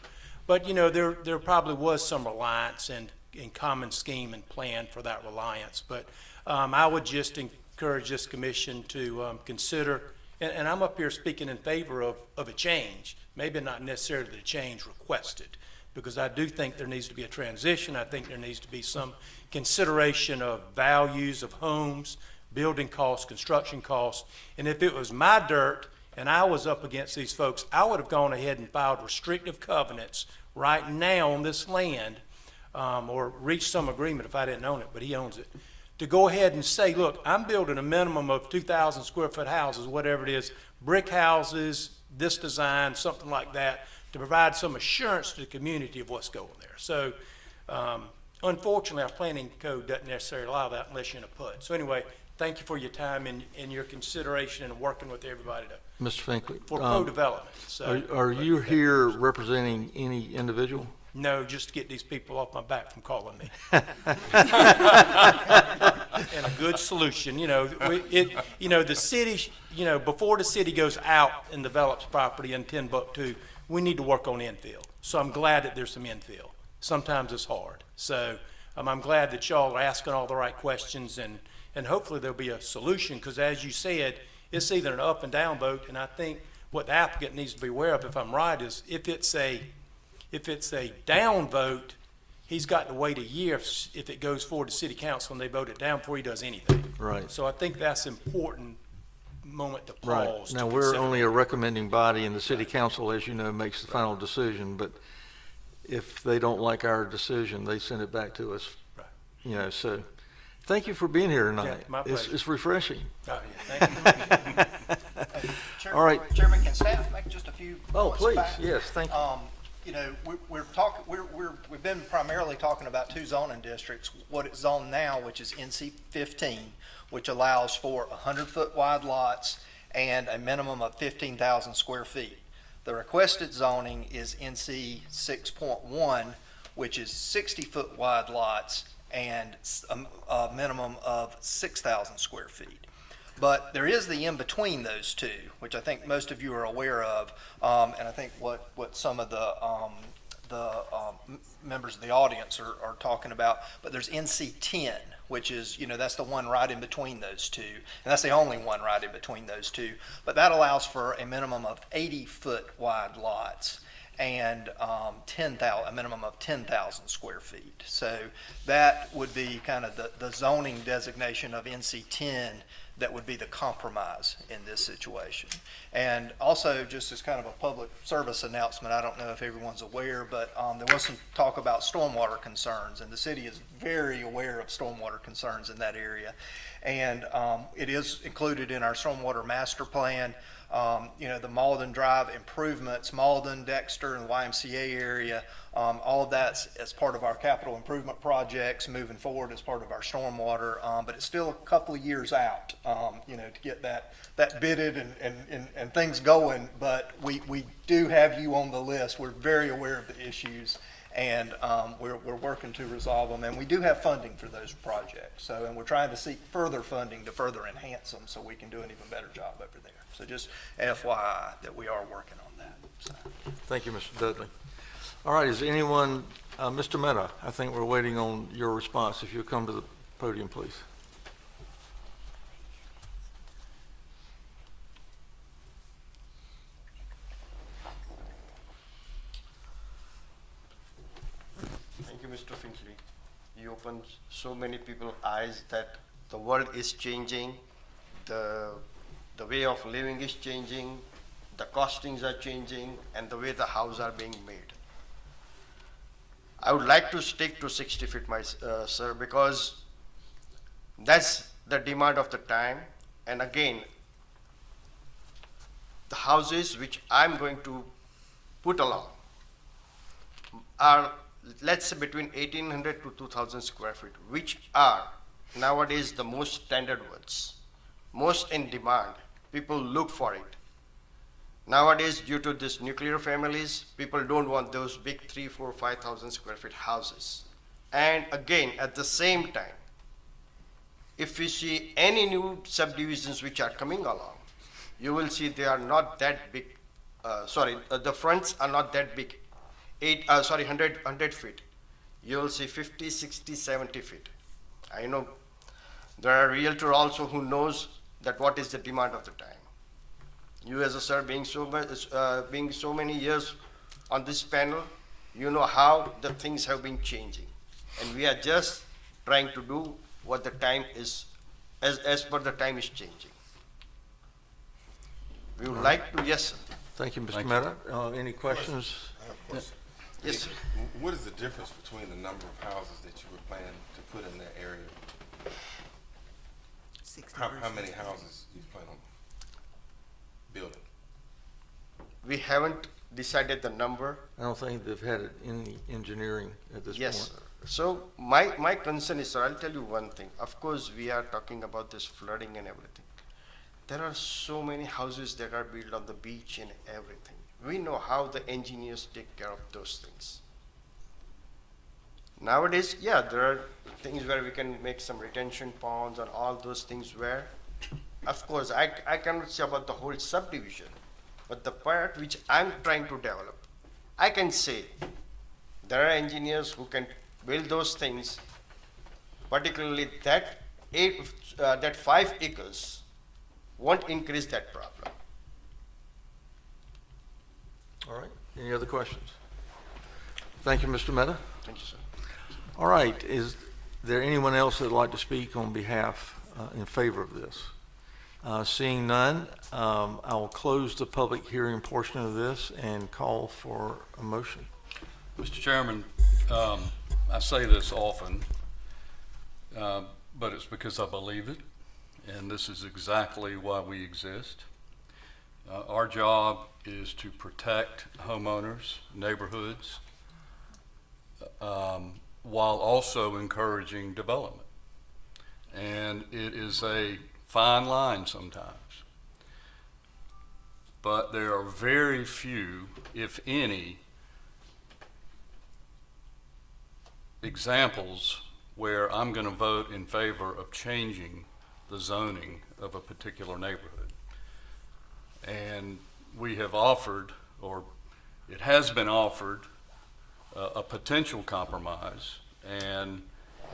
But, you know, there probably was some reliance and common scheme and plan for that reliance. But I would just encourage this commission to consider, and I'm up here speaking in favor of a change, maybe not necessarily the change requested, because I do think there needs to be a transition. I think there needs to be some consideration of values of homes, building costs, construction costs. And if it was my dirt and I was up against these folks, I would have gone ahead and filed restrictive covenants right now on this land, or reached some agreement if I didn't own it, but he owns it, to go ahead and say, look, I'm building a minimum of 2,000 square foot houses, whatever it is, brick houses, this design, something like that, to provide some assurance to the community of what's going there. So unfortunately, our planning code doesn't necessarily allow that unless you're in a PUD. So anyway, thank you for your time and your consideration and working with everybody Mr. Finkley, for co-development. So, are you here representing any individual? No, just to get these people off my back from calling me. And a good solution, you know, the city, you know, before the city goes out and develops property in Timbuktu, we need to work on infill. So I'm glad that there's some infill. Sometimes it's hard. So I'm glad that y'all are asking all the right questions, and hopefully there'll be a solution, because as you said, it's either an up and down vote, and I think what the applicant needs to be aware of, if I'm right, is if it's a down vote, he's got to wait a year if it goes forward to city council and they vote it down before he does anything. Right. So I think that's an important moment to Right. pause. Now, to we're consider. only a recommending body, and the city council, as you know, makes the final decision, but if they don't like our decision, they send it back to us. Right. You know, so, thank you for being here tonight. my pleasure. It's refreshing. Oh, yeah. Thank you. All right. Chairman, can staff make just a few Oh, points please, back? yes, thank you. You know, we've been primarily talking about two zoning districts. What it's zoned now, which is NC 15, which allows for 100-foot wide lots and a minimum of 15,000 square feet. The requested zoning is NC 6.1, which is 60-foot wide lots and a minimum of 6,000 square feet. But there is the in-between those two, which I think most of you are aware of, and I think what some of members of the audience are talking about, but there's NC 10, which is, that's the one right in between those two, and that's the only one right in between those two. But that allows for a minimum of 80-foot wide lots and a minimum of 10,000 square feet. So that would be kind of the zoning designation of NC 10 that would be the compromise in this situation. And also, just as kind of a public service announcement, I don't know if everyone's aware, but there was some talk about stormwater concerns, and the city is very aware of stormwater concerns in that area. And it is included in our stormwater master plan. The Malden Drive improvements, Malden, Dexter, and the YMCA area, all of that's as part of our capital improvement projects moving forward as part of our stormwater, but it's still a couple of years out, to get that bidded and things going, but we do have you on the list. We're very aware of the issues, and we're working to resolve them, and we do have funding for those projects. And we're trying to seek further funding to further enhance them so we can do an even better job over there. So just FYI that we are working on that. So. Thank you, Mr. Dudley. All right, is anyone, Mr. Mehta, I think we're waiting on your response. If you'll come to the podium, please. Thank you, Mr. Finkley. You opened so many people's eyes that the world is changing, the way of living is changing, the costings are changing, and the way the houses are being made. I would like to stick to 60 feet, sir, because that's the demand of the time. And again, the houses which I'm going to put along are, let's say, between 1,800 to 2,000 square feet, which are nowadays the most standard ones, most in demand. People look for it. Nowadays, due to this nuclear families, people don't want those big 3, 4, 5,000 square feet houses. And again, at the same time, if you see any new subdivisions which are coming along, you will see they are not that big. The fronts are not that big. 100 feet. You will see 50, 60, 70 feet. I know there are realtors also who knows that what is the demand of the time. You as a sir being so many years on this panel, you know how the things have been changing. And we are just trying to do what the time is, as per the time is changing. We would like to, yes, sir. Thank you, Mr. Thank Mehta. Any questions? I have a question. Yes, sir. What is the difference between the number of houses that you were planning to put in that area? How many houses you plan on building? We haven't decided the number. I don't think they've had any engineering at this point. Yes, sir. So my concern is, sir, I'll tell you one thing. Of course, we are talking about this flooding and everything. There are so many houses that are built on the beach and everything. We know how the engineers take care of those things. Nowadays, yeah, there are things where we can make some retention ponds and all those things where, of course, I cannot say about the whole subdivision, but the part which I'm trying to develop, I can say there are engineers who can build those things, particularly that 5 acres won't increase that problem. All right, any other questions? Thank you, Mr. Mehta. Thank you, sir. All right, is there anyone else that would like to speak on behalf, in favor of this? Seeing none, I will close the public hearing portion of this and call for a motion. Mr. Chairman, I say this often, but it's because I believe it, and this is exactly why we exist. Our job is to protect homeowners, neighborhoods, while also encouraging development. And it is a fine line sometimes. But there are very few, if any, examples where I'm going to vote in favor of changing the zoning of a particular neighborhood. And we have offered, or it has been offered a potential compromise, and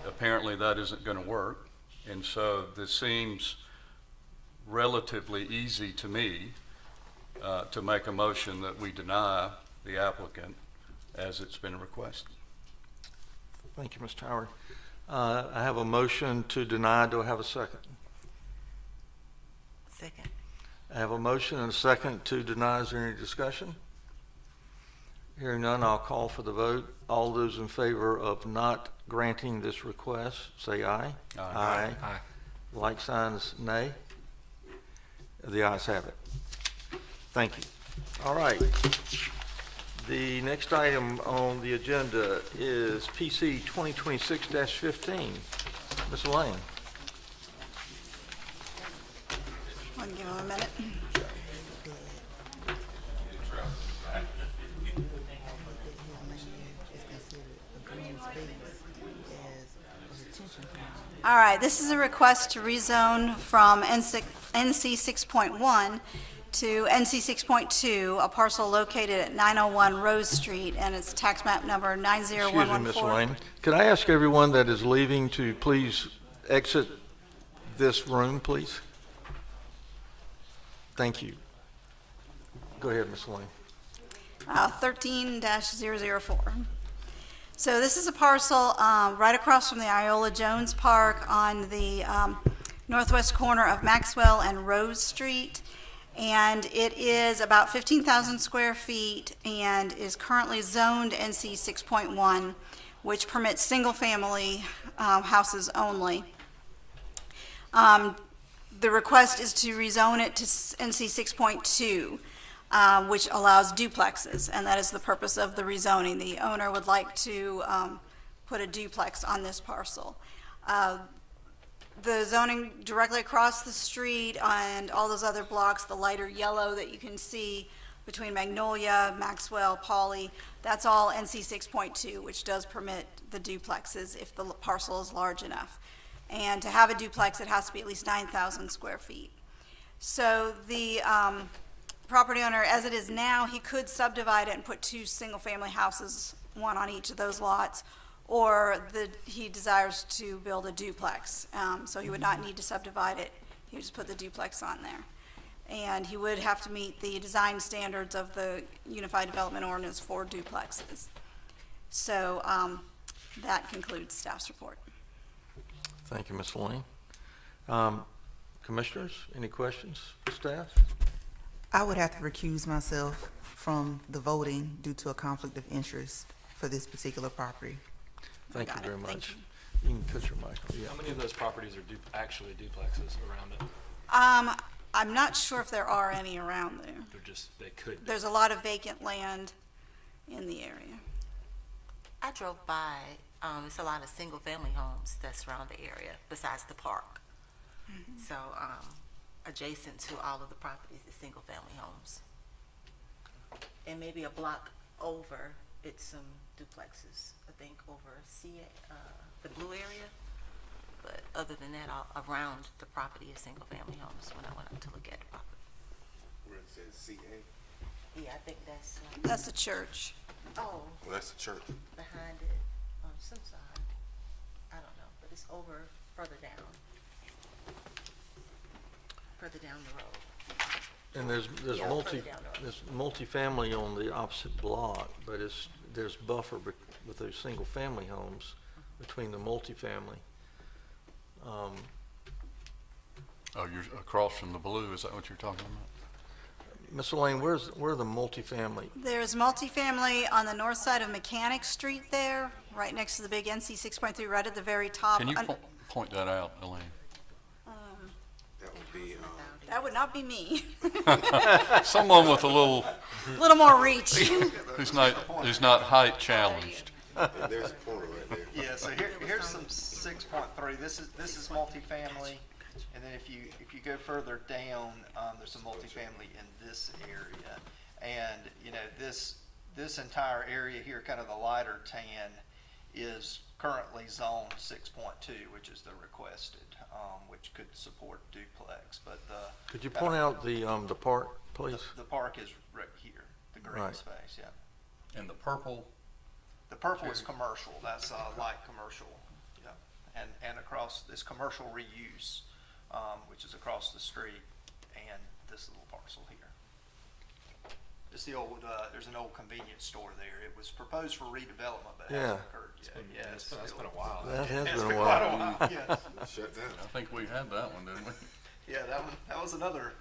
apparently that isn't going to work. And so this seems relatively easy to me to make a motion that we deny the applicant as it's been requested. Thank you, Mr. Howard. I have a motion to deny. Do I have a second? Second. I have a motion and a second to deny. Is there any discussion? Hearing none, I'll call for the vote. All those in favor of not granting this request, say aye. Aye. Aye. Like signs, nay. The ayes have it. Thank you. All right. The next item on the agenda is PC 2026-15. Ms. Lane. I'll give him a minute. All right, this is a request to rezone from NC 6.1 to NC 6.2, a parcel located at 901 Rose Street, and it's tax map number Excuse me, 90114. Ms. Lane. Could I ask everyone that is leaving to please exit this room, please? Thank you. Go ahead, Ms. Lane. 13-004. So this is a parcel right across from the Iola Jones Park on the northwest corner of Maxwell and Rose Street. And it is about 15,000 square feet and is currently zoned NC 6.1, which permits single-family houses only. The request is to rezone it to NC 6.2. Which allows duplexes, and that is the purpose of the rezoning. The owner would like to put a duplex on this parcel. The zoning directly across the street and all those other blocks, the lighter yellow that you can see between Magnolia, Maxwell, Pauley, that's all NC 6.2, which does permit the duplexes if the parcel is large enough. And to have a duplex, it has to be at least 9,000 square feet. So the property owner, as it is now, he could subdivide it and put two single-family houses, one on each of those lots, or he desires to build a duplex. So he would not need to subdivide it. He would just put the duplex on there. And he would have to meet the design standards of the Unified Development Ordinance for duplexes. So that concludes staff's report. Thank you, Ms. Lane. Commissioners, any questions for staff? I would have to recuse myself from the voting due to a conflict of interest for this particular property. Thank you Got it. very Thank much. You can cut your mic. Yeah. How many of those properties are actually duplexes around it? I'm not sure if there are any around there. They're just, they could be. There's a lot of vacant land in the area. I drove by, it's a lot of single-family homes that surround the area besides the park. So, adjacent to all of the properties is single-family homes. And maybe a block over, it's some duplexes, I think over the blue area. But other than that, all around the property is single-family homes when I went up to look at the property. Where it says CA? Yeah, I think that's, That's the church. oh, Well, that's the church. behind it on some side. I don't know, but it's over further down the road. And there's Yeah, further down the road. multifamily on the opposite block, but there's buffer with those single-family homes between the multifamily. Oh, you're across from the blue, is that what you're talking about? Ms. Lane, where are the multifamily? There's multifamily on the north side of Mechanic Street there, right next to the big NC 6.3, right at the very top. Can you point that out, Elaine? That would be, That would not be me. Someone with a little, A little more reach. who's not height challenged. there's a corner right there. Yeah, so here's some 6.3. This is multifamily, and then if you go further down, there's some multifamily in this area, and this entire area here, kind of the lighter tan, is currently zone 6.2, which is the requested, which could support duplex. But Could you point out the park, please? the park is right here, the green Right. space, yeah. And the purple The purple is commercial, that's light commercial, yeah. And across this commercial reuse, which is across the street, and this little parcel here. It's the old, there's an old convenience store there. It was proposed for redevelopment, but it hasn't occurred yet. Yeah, That's been a while. That has It's been a been quite a while. while, yes. Shut down. I think we had that one, didn't we? Yeah, that was another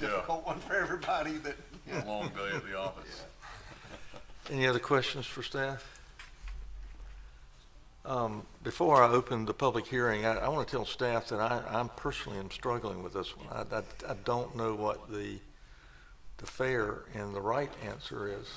difficult one for everybody that, A long day at the office. Any other questions for staff? Before I open the public hearing, I want to tell staff that I'm personally am struggling with this one. I don't know what the fair and the right answer is.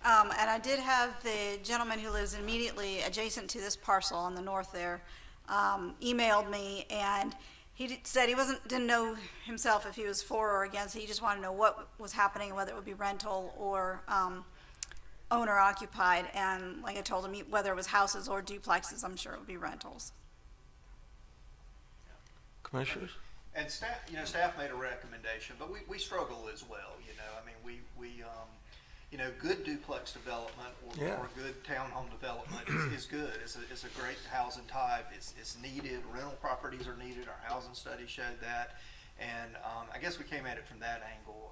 And I did have the gentleman who lives immediately adjacent to this parcel on the north there, emailed me, and he said he didn't know himself if he was for or against. He just wanted to know what was happening, whether it would be rental or owner occupied. And like I told him, whether it was houses or duplexes, I'm sure it would be rentals. Commissioners? and staff made a recommendation, but we struggle as well, I mean, we good duplex development or good townhome development is good. It's a great housing type. It's needed. Rental properties are needed. Our housing study showed that. And I guess we came at it from that angle.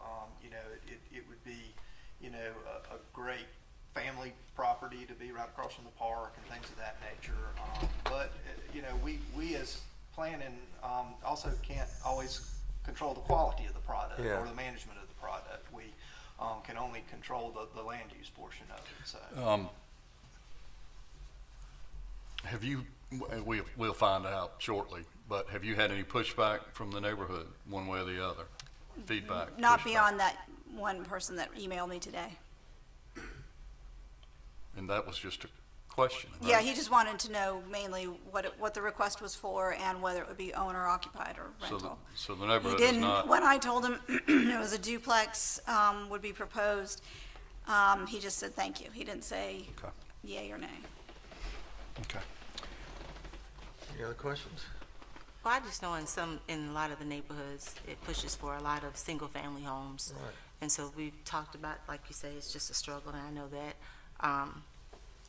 It would be, a great family property to be right across from the park and things of that nature. But we as planning also can't always control the quality of the product or the management of the product. We can only control the land use portion of it. So. Have you, we'll find out shortly, but have you had any pushback from the neighborhood, one way or the other? Feedback? Not pushback? beyond that one person that emailed me today. And that was just a question, right? Yeah, he just wanted to know mainly what the request was for and whether it would be owner occupied or rental. So the He neighborhood is didn't, not, when I told him it was a duplex, would be proposed, he just said thank you. He didn't say Okay. yay or nay. okay. Any other questions? Well, I just know in a lot of the neighborhoods, it pushes for a lot of single-family homes. Right. And so we've talked about, like you say, it's just a struggle, and I know that.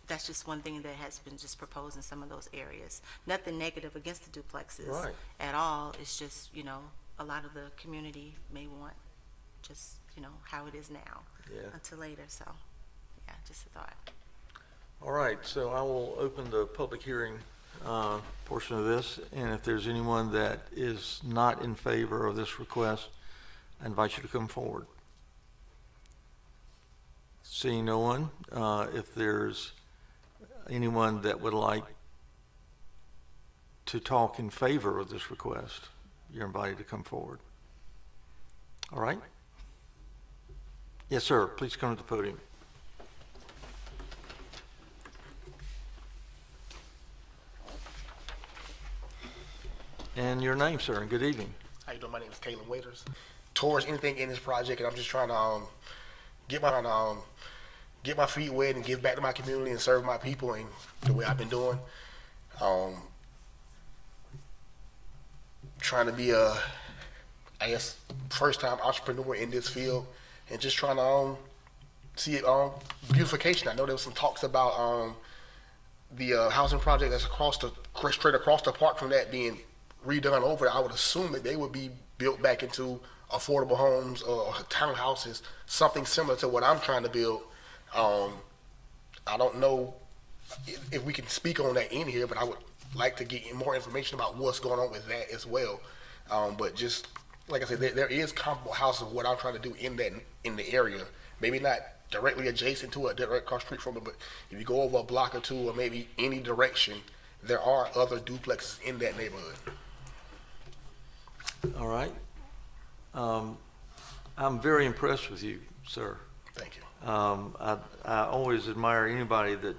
That's just one thing that has been just proposed in some of those areas. Nothing negative against the duplexes Right. at all. It's just, a lot of the community may want just, how it is now until later. So, yeah, just a thought. All right, so I will open the public hearing portion of this, and if there's anyone that is not in favor of this request, I invite you to come forward. Seeing no one, if there's anyone that would like to talk in favor of this request, you're invited to come forward. All right? Yes, sir, please come to the podium. And your name, sir, and good evening. How you doing? My name is Kalen Waiters. Towards anything in this project, and I'm just trying to get my feet wet and give back to my community and serve my people and the way I've been doing. Trying to be a, I guess, first-time entrepreneur in this field, and just trying to see it beautification. I know there was some talks about the housing project that's straight across the park from that being redone over. I would assume that they would be built back into affordable homes or townhouses, something similar to what I'm trying to build. I don't know if we can speak on that in here, but I would like to get more information about what's going on with that as well. But just like I said, there is comparable houses of what I'm trying to do in the area. Maybe not directly adjacent to it, direct across the street from it, but if you go over a block or two or maybe any direction, there are other duplexes in that neighborhood. All right. I'm very impressed with you, sir. Thank you. I always admire anybody that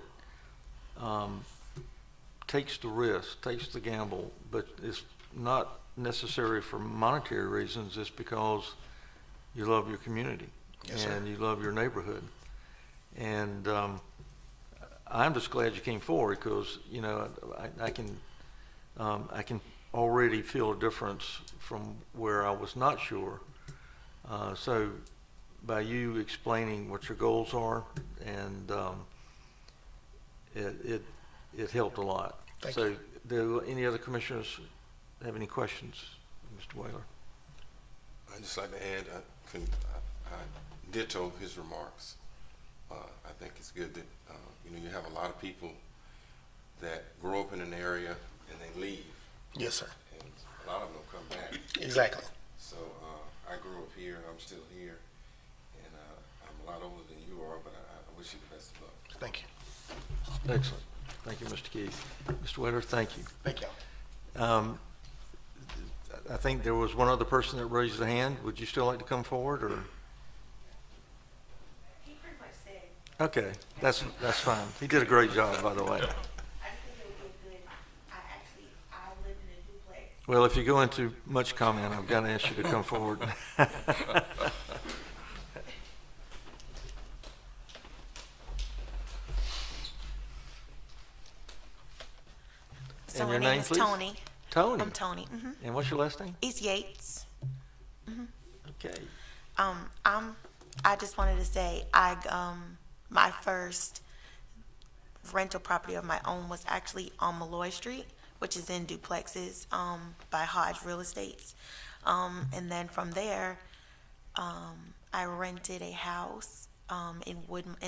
takes the risk, takes the gamble, but it's not necessary for monetary reasons. It's because you love your community and you love your neighborhood. And I'm just glad you came forward because I can already feel a difference from where I was not sure. So by you explaining what your goals are and it helped a lot. Thank So, you. do any other commissioners have any questions, Mr. Whaler? I'd just like to add, I ditto his remarks. I think it's good that, you have a lot of people that grow up in an area and they leave, Yes, sir. and a lot of them don't come back. Exactly. So I grew up here, and I'm still here, and I'm a lot older than you are, but I wish you the best of luck. Thank you. Excellent. Thank you, Mr. Keith. Mr. Whaler, thank you. Thank y'all. I think there was one other person that raised a hand. Would you still like to come forward, or? He pretty much said, Okay, that's fine. He did a great job, by the way. I just think it would be good, I live in a duplex. Well, if you go into much comment, I've got to ask you to come forward. So And my your name name, is please? Tony. Tony. I'm Tony. And what's your last name? It's Yates. Okay. I just wanted to say my first rental property of my own was actually on Malloy Street, which is in duplexes by Hodge Real Estates. And then from there, I rented a house in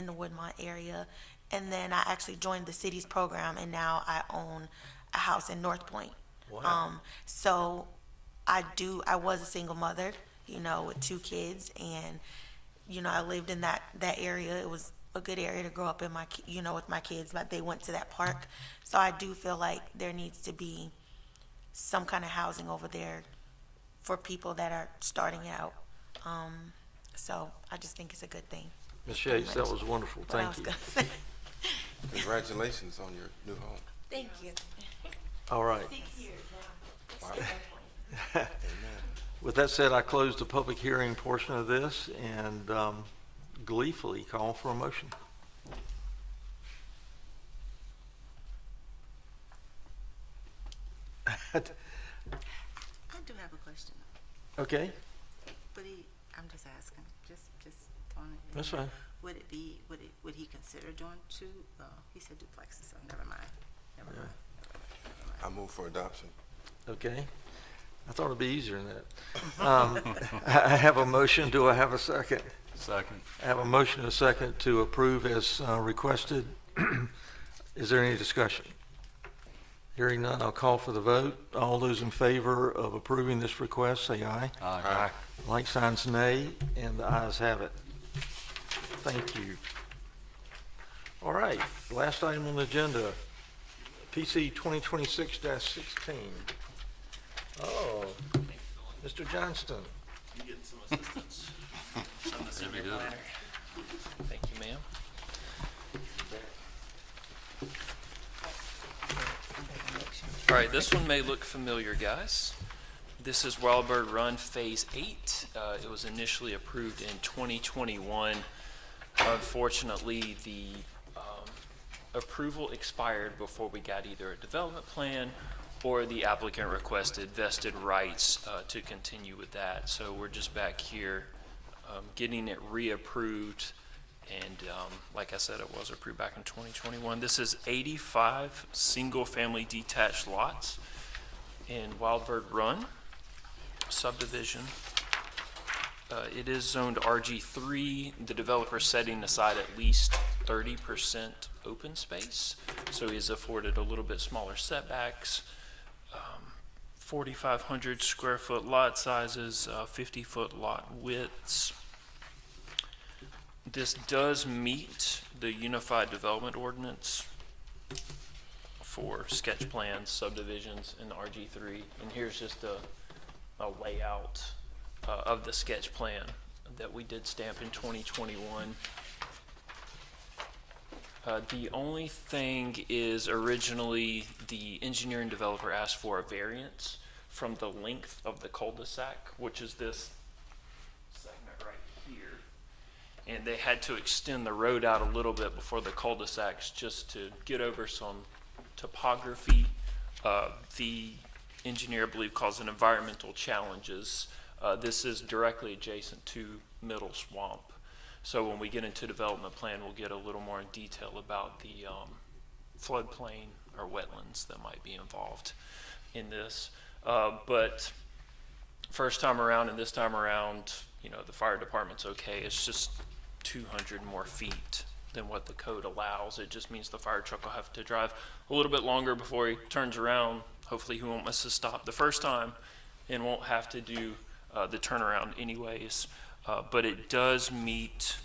the Woodmont area, and then I actually joined the city's program, and now I own a house in North Point. Wow. So I was a single mother, with 2 kids, and I lived in that area. It was a good area to grow up in with my kids, but they went to that park. So I do feel like there needs to be some kind of housing over there for people that are starting out. So I just think it's a good thing. Ms. Yates, that was wonderful. What I Thank was you. gonna say. Congratulations on your new home. Thank you. All right. 6 years now. Wow. Amen. With that said, I close the public hearing portion of this and gleefully call for a motion. I do have a question, Okay, but I'm just asking, just on it. that's fine. Would he consider doing 2, he said duplexes, so never mind. I move for adoption. Okay. I thought it'd be easier than that. I have a motion. Do I have a second? Second. I have a motion and a second to approve as requested. Is there any discussion? Hearing none, I'll call for the vote. All those in favor of approving this request, say aye. Aye. Like signs nay, and the ayes have it. Thank you. All right, last item on the agenda, PC 2026-16. Oh, Mr. Johnston. You getting some assistance from the senior good. planner. Thank you, ma'am. All right, this one may look familiar, guys. This is Wildbird Run Phase 8. It was initially approved in 2021. Unfortunately, the approval expired before we got either a development plan or the applicant requested vested rights to continue with that. So we're just back here getting it reapproved. And like I said, it was approved back in 2021. This is 85 single-family detached lots in Wildbird Run subdivision. It is zoned RG3. The developer setting aside at least 30% open space, so he's afforded a little bit smaller setbacks. 4,500 square foot lot sizes, 50-foot lot widths. This does meet the Unified Development Ordinance for sketch plans, subdivisions in the RG3. And here's just a layout of the sketch plan that we did stamp in 2021. The only thing is originally the engineering developer asked for a variance from the length of the cul-de-sac, which is this segment right here. And they had to extend the road out a little bit before the cul-de-sacs just to get over some topography. The engineer, I believe, calls it environmental challenges. This is directly adjacent to Middle Swamp. So when we get into development plan, we'll get a little more in detail about floodplain or wetlands that might be involved in this. But first time around and this time around, the fire department's okay. It's just 200 more feet than what the code allows. It just means the fire truck will have to drive a little bit longer before he turns around. Hopefully he won't miss a stop the first time and won't have to do the turnaround anyways. But it does meet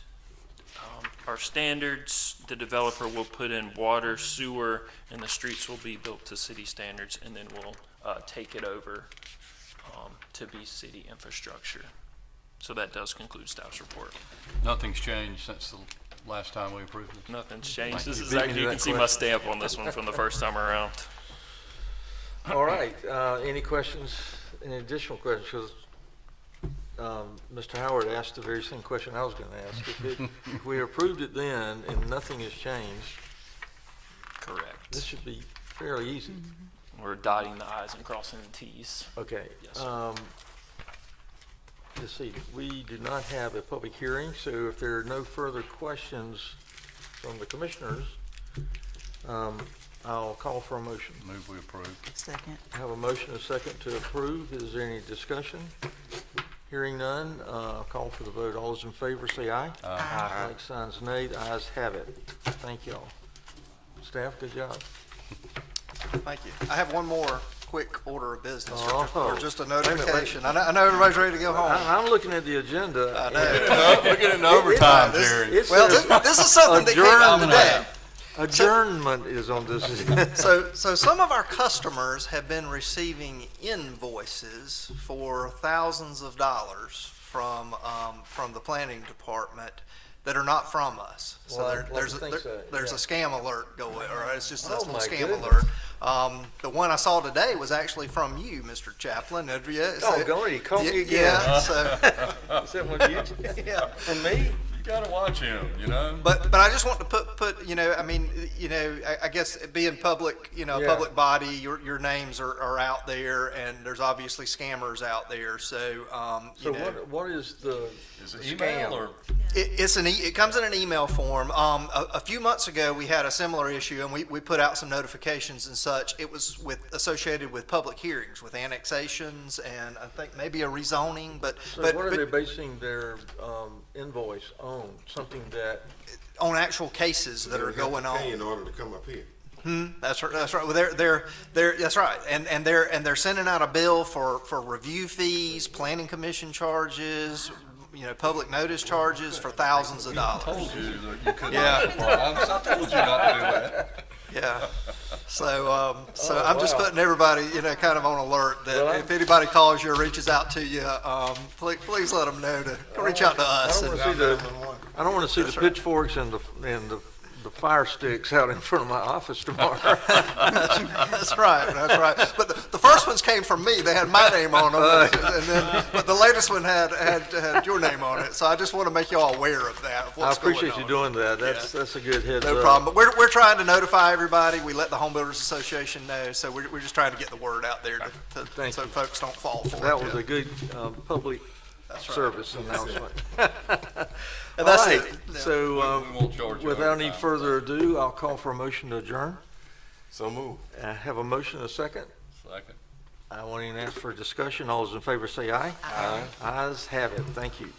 our standards. The developer will put in water, sewer, and the streets will be built to city standards, and then we'll take it over to be city infrastructure. So that does conclude staff's report. Nothing's changed since the last time we approved it. Nothing's changed. Thank This you. is Beat me actually, to you that can see my question. stamp on this one from the first time around. All right, any questions, any additional questions? Because Mr. Howard asked the very same question I was going to ask. If we approved it then and nothing has changed, Correct. this should be fairly easy. We're dotting the i's and crossing the t's. Okay. Yes, sir. Let's see, we did not have a public hearing, so if there are no further questions from the commissioners, I'll call for a motion. Move we approve. Second. I have a motion and a second to approve. Is there any discussion? Hearing none, I'll call for the vote. All those in favor say aye. Aye. Like signs nay, the ayes have it. Thank you all. Staff, good job. Thank you. I have one more quick order of business, or just a Wait a minute, wait. notification. I know everybody's ready to go home. I'm looking at the agenda. I know. We're getting overtime, This- Jerry. Well, this is something that came out today. Adjournment is on this. So some of our customers have been receiving invoices for thousands of dollars from the planning department that are not from us. So Well, I'd there, like there's to a, think there- so, there's yeah. a scam alert going, or it's just a Oh, little my scam goodness. alert. The one I saw today was actually from you, Mr. Chaplin. Oh, go you called me again. Yeah, so, Is that what you, yeah. from me? You gotta watch him, But I just want to put I guess being public, Yeah. public body, your names are out there, and there's obviously scammers out there. So So what is the email scam? or? it comes in an email form. A few months ago, we had a similar issue, and we put out some notifications and such. It was associated with public hearings, with annexations, and I think maybe a rezoning. But So what are they basing their invoice on? Something that, on actual cases that are going on. In order to come up here. That's right. That's right. Well, that's right. And they're sending out a bill for review fees, planning commission charges, public notice charges for thousands of dollars. Told you that you could Yeah. not. I told you not to do that. Yeah. So I'm just wow. putting everybody, kind of on alert that Well, if anybody calls you or reaches out to you, please let them know to reach out to us. I don't want to see the pitchforks and the fire sticks out in front of my office tomorrow. That's right. That's right. But the first ones came from me. They had my name on them, but the latest one had your name on it. So I just want to make you all aware of that. Of I what's appreciate going you on. doing that. That's a good heads up. No problem. But we're trying to notify everybody. We let the Home Builders Association know. So we're just trying to get the word out there Thank so you. folks don't fall for it. That was yeah. a good public That's right. service announcement. And that's All right. it. Yeah. So We won't charge you without any overtime. further ado, I'll call for a motion to adjourn. So move. I have a motion and a second. Second. I won't even ask for discussion. All those in favor say aye. Aye. Ayes have it. Thank you.